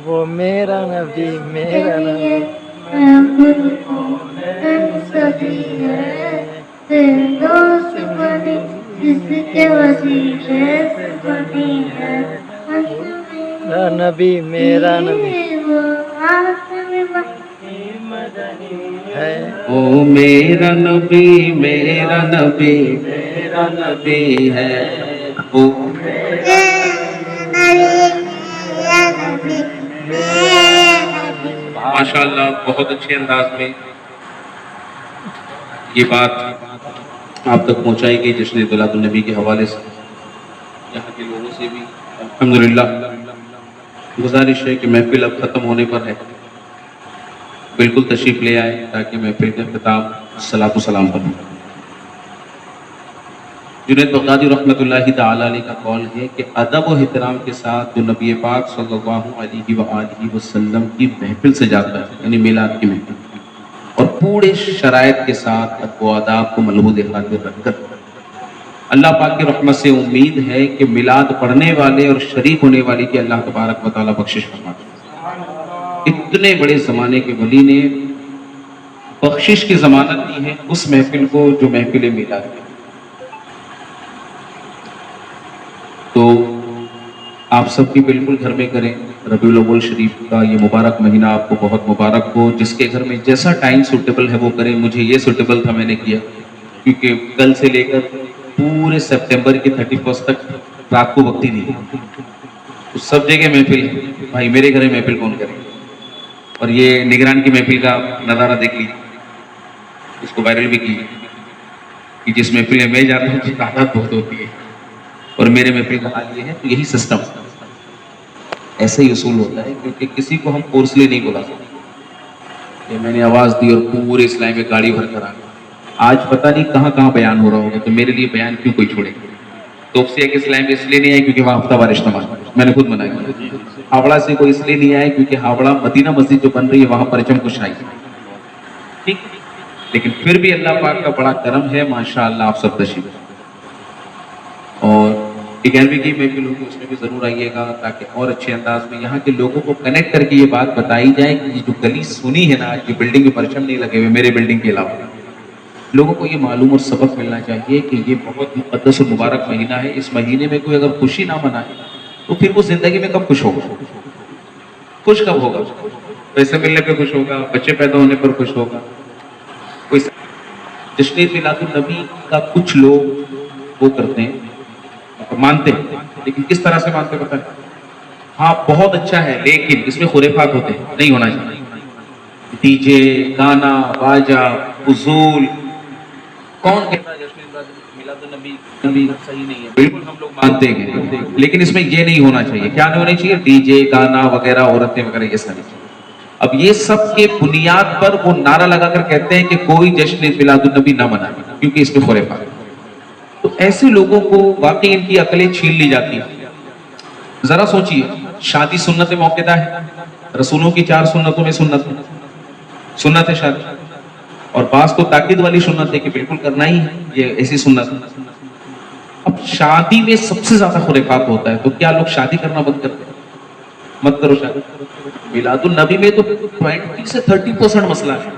وہ میرا نبی میرا نبی، سبھی ہے دوست بنی جس کے وسیلے سے بنی ہے، میرا نبی میرا نبی وہ آخری ہے، او میرا نبی میرا نبی میرا نبی ہے، او ماشاءاللہ بہت اچھے انداز میں یہ بات آپ تک پہنچائی گئی جشن دولت النبی کے حوالے سے۔ یہاں کے لوگوں سے بھی الحمدللہ گزارش ہے کہ محفل اب ختم ہونے پر ہے، بالکل تشریف لے آئے تاکہ محفل کا اختتام صلاۃ و سلام پر ہو۔ جنید بغدادی رحمۃ اللہ تعالی علیہ کا قول ہے کہ ادب و احترام کے ساتھ جو نبی پاک صلی اللہ علیہ وآلہ وسلم کی محفل سے جاتا ہے، یعنی میلاد کی محفل، اور پورے شرائط کے ساتھ ادب و آداب کو ملحوظ خاطر رکھ کر اللہ پاک کی رحمت سے امید ہے کہ میلاد پڑھنے والے اور شریک ہونے والے کی اللہ تبارک و تعالیٰ بخشش فرماتے ہیں۔ اتنے بڑے زمانے کے ولی نے بخشش کی ضمانت دی ہے اس محفل کو جو محفل میلاد ہے۔ تو آپ سب کی بالکل گھر میں کریں، ربیع الاول شریف کا یہ مبارک مہینہ آپ کو بہت مبارک ہو۔ جس کے گھر میں جیسا ٹائم سوٹیبل ہے وہ کریں، مجھے یہ سوٹیبل تھا میں نے کیا، کیونکہ کل سے لے کر پورے سپٹمبر کی 31 تک رات کو وقت ہی نہیں، تو سب جگہ محفل ہے۔ بھائی میرے گھر میں محفل کون کرے؟ اور یہ نگران کی محفل کا نظارہ دیکھ لیجیے، اس کو وائرل بھی کیجیے کہ جس محفل میں جاتا ہوں اس کی تعداد بہت ہوتی ہے، اور میرے محفل کا حال یہ ہے۔ تو یہی سسٹم ایسا ہی اصول ہوتا ہے، کیونکہ کسی کو ہم فورسلی نہیں بلا سکتے کہ میں نے آواز دی اور پورے اسلام میں گاڑی بھر کر آ گیا۔ آج پتہ نہیں کہاں کہاں بیان ہو رہا ہوگا، تو میرے لیے بیان کیوں کوئی چھوڑے؟ توفسیہ کے اسلام میں اس لیے نہیں آئے کیونکہ وہاں ہفتہ وار اجتماع ہے، میں نے خود منع کیا۔ ہاوڑہ سے کوئی اس لیے نہیں آئے کیونکہ ہاوڑہ مدینہ مسجد جو بن رہی ہے وہاں پرچم کشائی ہے، ٹھیک، لیکن پھر بھی اللہ پاک کا بڑا کرم ہے، ماشاءاللہ آپ سب تشریف۔ اور 11ویں کی محفل ہوگی اس میں بھی ضرور آئیے گا، تاکہ اور اچھے انداز میں یہاں کے لوگوں کو کنیکٹ کر کے یہ بات بتائی جائے کہ یہ جو گلی سنی ہے نا، آج یہ بلڈنگ میں پرچم نہیں لگے ہوئے میرے بلڈنگ کے علاوہ، لوگوں کو یہ معلوم اور سبق ملنا چاہیے کہ یہ بہت مقدس اور مبارک مہینہ ہے۔ اس مہینے میں کوئی اگر خوشی نہ منائے تو پھر وہ زندگی میں کب خوش ہوگا؟ خوش کب ہوگا؟ پیسے ملنے پہ خوش ہوگا، بچے پیدا ہونے پر خوش ہوگا؟ کوئی جشن میلاد النبی کا کچھ لوگ وہ کرتے ہیں، مانتے ہیں، لیکن کس طرح سے مانتے پتہ ہے؟ ہاں بہت اچھا ہے، لیکن اس میں خرافات ہوتے ہیں، نہیں ہونا چاہیے۔ ڈی جے، گانا، باجا، فضول، کون کہتا ہے جشن میلاد النبی نبی صحیح نہیں ہے، بالکل ہم لوگ مانتے ہیں، لیکن اس میں یہ نہیں ہونا چاہیے. کیا نہیں ہونا چاہیے؟ ڈی جے گانا وغیرہ عورتیں وغیرہ یہ ساری چیزیں. اب یہ سب کے بنیاد پر وہ نعرہ لگا کر کہتے ہیں کہ کوئی جشن میلاد النبی نہ منائے کیونکہ اس میں خرافات ہے. تو ایسے لوگوں کو واقعی ان کی عقلیں چھین لی جاتی ہیں. ذرا سوچئے، شادی سنت موقعہ ہے، رسولوں کی 4 سنتوں میں سنت ہے شادی، اور بعض کو تاکید والی سنت ہے کہ بالکل کرنا ہی ہے، یہ ایسی سنت ہے. اب شادی میں سب سے زیادہ خرافات ہوتا ہے، تو کیا لوگ شادی کرنا بند کرتے ہیں؟ مت کرو شادی. میلاد النبی میں تو 20 سے 30% مسئلہ ہے،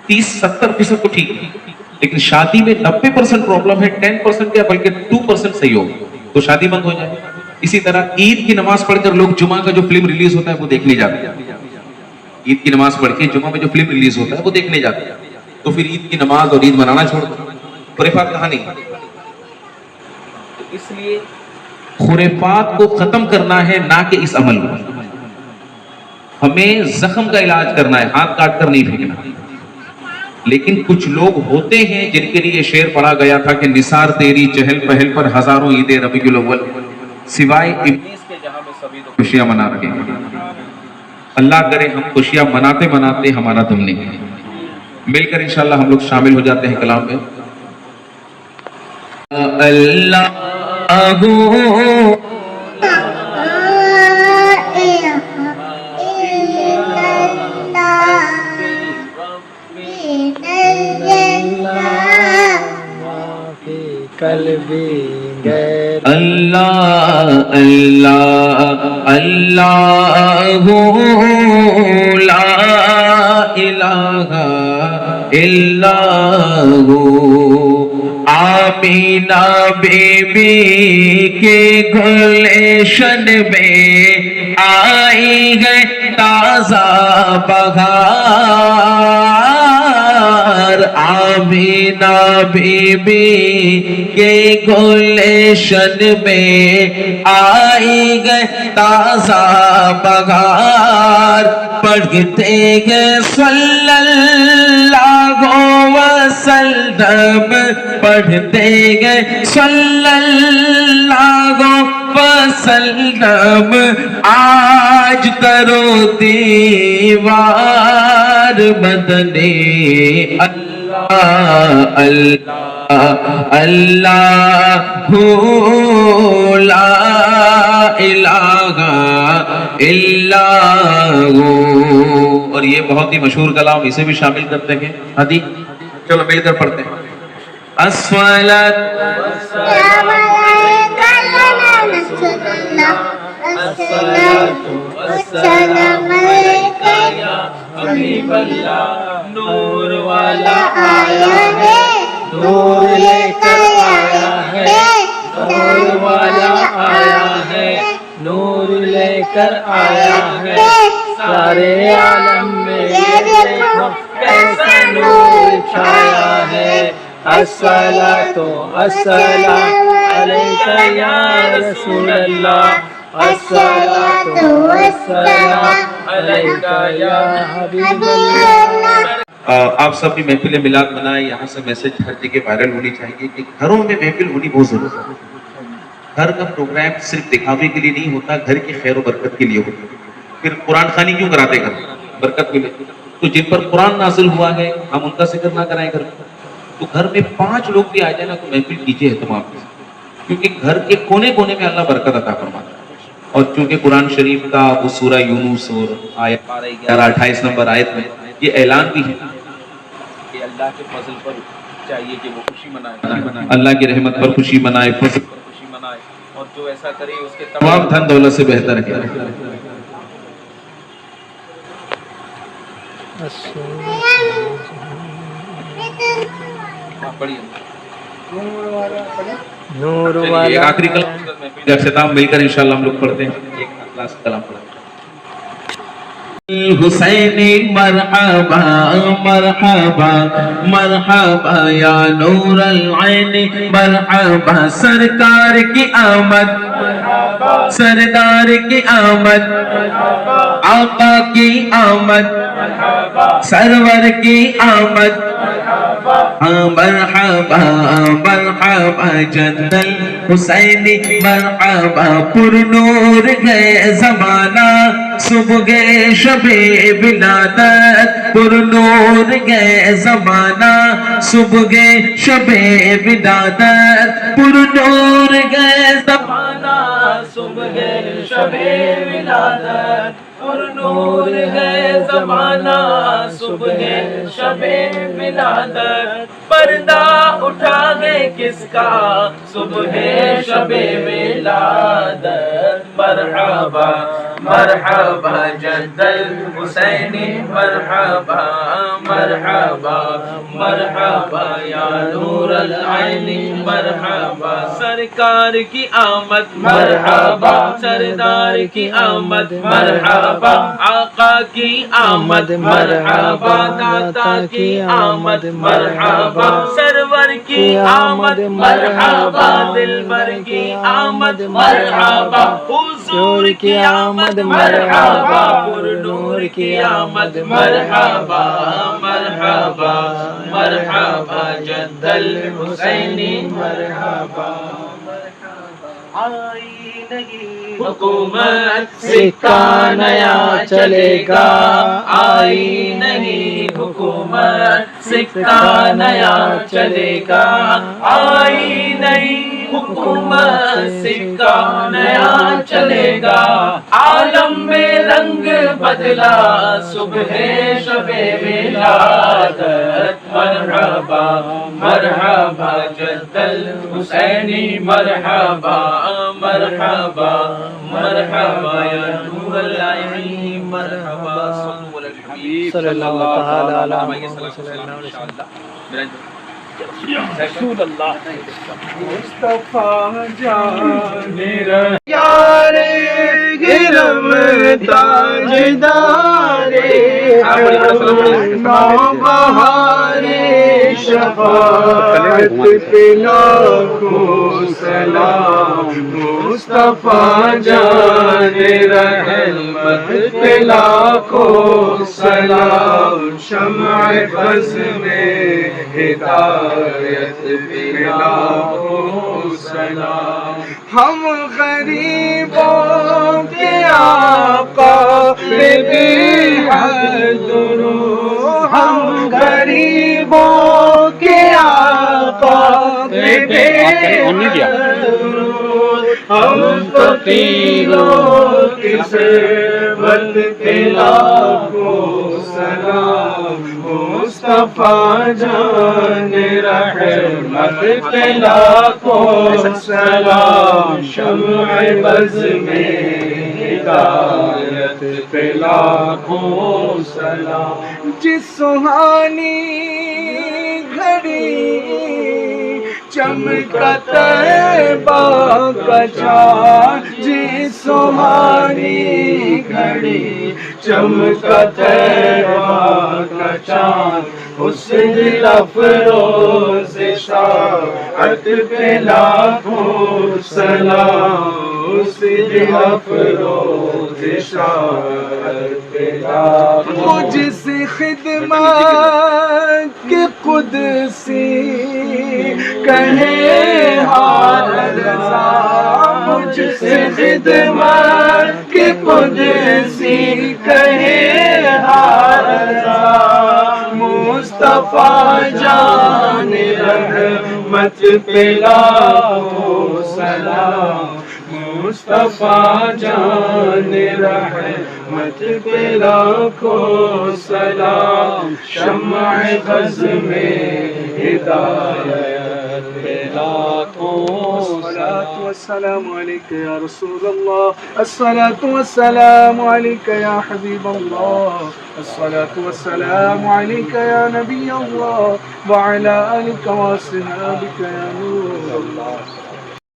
30-70% تو ٹھیک ہے، لیکن شادی میں 90% پرابلم ہے. 10% یا بلکہ 2% صحیح ہو تو شادی بند ہو جائے. اسی طرح عید کی نماز پڑھ کر لوگ جمعہ کا جو فلم ریلیز ہوتا ہے وہ دیکھنے جاتے ہیں. عید کی نماز پڑھ کے جمعہ میں جو فلم ریلیز ہوتا ہے وہ دیکھنے جاتے ہیں. تو پھر عید کی نماز اور عید منانا چھوڑ دو. خرافات کہاں نہیں. تو اس لیے خرافات کو ختم کرنا ہے، نہ کہ اس عمل کو. ہمیں زخم کا علاج کرنا ہے، ہاتھ کاٹ کر نہیں پھینکنا. لیکن کچھ لوگ ہوتے ہیں جن کے لیے شعر پڑھا گیا تھا کہ نثار تیری چہل پہل پر ہزاروں عید ربیع الاول، سوائے ابلیس کے جہاں میں سبھی لوگ خوشیاں منا رہے ہیں. اللہ کرے ہم خوشیاں مناتے مناتے ہمارا دم نہیں. مل کر انشاءاللہ ہم لوگ شامل ہو جاتے ہیں کلام میں. اللہ اللہ اللہ اللہ لا الہ الا ہو. آمینہ بی بی کے گلشن میں آئی ہے تازہ بہار. آمینہ بی بی کے گلشن میں آئی ہے تازہ بہار. پڑھتے ہیں صلی اللہ وسلم، پڑھتے ہیں صلی اللہ وسلم. آج کرو دیوار مدنی. اللہ اللہ اللہ لا الہ الا ہو. اور یہ بہت ہی مشہور کلام، اسے بھی شامل کرتے ہیں. ہادی چلو مل کر پڑھتے ہیں. الصلاۃ السلام علیکہ یا رسول اللہ، السلام علیکہ یا حبیب اللہ. نور والا آیا ہے، نور لے کر آیا ہے، نور والا آیا ہے، نور لے کر آیا ہے. سارے عالم میں یہ دیکھو کیسا نور چھایا ہے. الصلاۃ والسلام علیکہ یا رسول اللہ، الصلاۃ والسلام علیکہ یا حبیب اللہ. آپ سب بھی محفل میلاد منائیں. یہاں سے میسج ہر جگہ وائرل ہونی چاہیے کہ گھروں میں محفل ہونی بہت ضروری ہے. گھر کا پروگرام صرف دکھاوے کے لیے نہیں ہوتا، گھر کی خیر و برکت کے لیے ہوتا ہے. پھر قرآن خوانی کیوں کراتے گھر؟ برکت ملے. تو جن پر قرآن نازل ہوا ہے ہم ان کا ذکر نہ کرائیں گھر میں؟ تو گھر میں 5 لوگ بھی آ جائیں نا تو محفل کیجیے اہتمام سے، کیونکہ گھر کے کونے کونے میں اللہ برکت عطا فرماتا ہے. اور چونکہ قرآن شریف کا وہ سورہ یونس اور آیت 11-28 نمبر آیت میں یہ اعلان بھی ہے کہ اللہ کے فضل پر چاہیے کہ وہ خوشی منائے، اللہ کی رحمت پر خوشی منائے، فضل پر خوشی منائے، اور جو ایسا کرے اس کے تمام دھن دولت سے بہتر ہے. نور ایک والا آخری کلام کا اختتام مل کر انشاءاللہ ہم لوگ پڑھتے ہیں. ایک لاسٹ کلام پڑھتے ہیں. حسین مرحبا مرحبا مرحبا یا نور العین مرحبا. سرکار کی آمد، سردار کی آمد، آقا کی آمد، سرور کی آمد مرحبا مرحبا جد الحسینی مرحبا پر نور گئے زمانہ صبح گئے شب ولادت پر نور گئے زمانہ صبح گئے شب ولادت پر نور گئے زمانہ صبح شب ولادت پر نور ہے زمانہ صبح شب ولادت پردہ اٹھا گئے کس کا صبح شب ولادت مرحبا مرحبا جد الحسینی مرحبا مرحبا مرحبا یا نور العینی مرحبا سرکار کی آمد مرحبا سردار کی آمد مرحبا آقا کی آمد مرحبا داتا کی آمد مرحبا سرور کی آمد مرحبا دلبر کی آمد مرحبا حضور کی آمد مرحبا پر نور کی آمد مرحبا مرحبا مرحبا جد الحسینی مرحبا آئی نہیں حکومت سکہ نیا چلے گا آئی نہیں حکومت سکہ نیا چلے گا آئی نہیں حکومت سکہ نیا چلے گا عالم میں رنگ بدلا صبح شب ولادت مرحبا مرحبا جد الحسینی مرحبا مرحبا مرحبا یا نور العینی مرحبا صلی اللہ تعالی علیہ وسلم رسول اللہ مصطفیٰ جان یار گرم تاجدار بہار شفاعت پہ لاکھوں سلام مصطفیٰ جان رحمت پہ لاکھوں سلام شمع بز میں ہدایت پہ لاکھوں سلام ہم غریبوں کے آقا پہ بے حد درود ہم غریبوں کے آقا پہ بے حد درود ہم فقیروں کی ثروت پہ لاکھوں سلام مصطفیٰ جان رحمت پہ لاکھوں سلام شمع بز میں ہدایت پہ لاکھوں سلام جس سہانی گھڑی چمکا طیبہ کا چاند جس سہانی گھڑی چمکا طیبہ کا چاند اس دل افروز شاعت پہ لاکھوں سلام اس دل افروز شاعت پہ لاکھوں جس خدمت کے قدسی کہے ہار رضا مجھ سے خدمت کے قدسی کہے ہار رضا مصطفیٰ جان رحمت پہ لاکھوں سلام مصطفیٰ جان رحمت پہ لاکھوں سلام شمع بز میں ہدایت پہ لاکھوں الصلاۃ والسلام علیک یا رسول اللہ الصلاۃ والسلام علیک یا حبیب اللہ الصلاۃ والسلام علیک یا نبی اللہ وعلی آلک واصحابک یا نور اللہ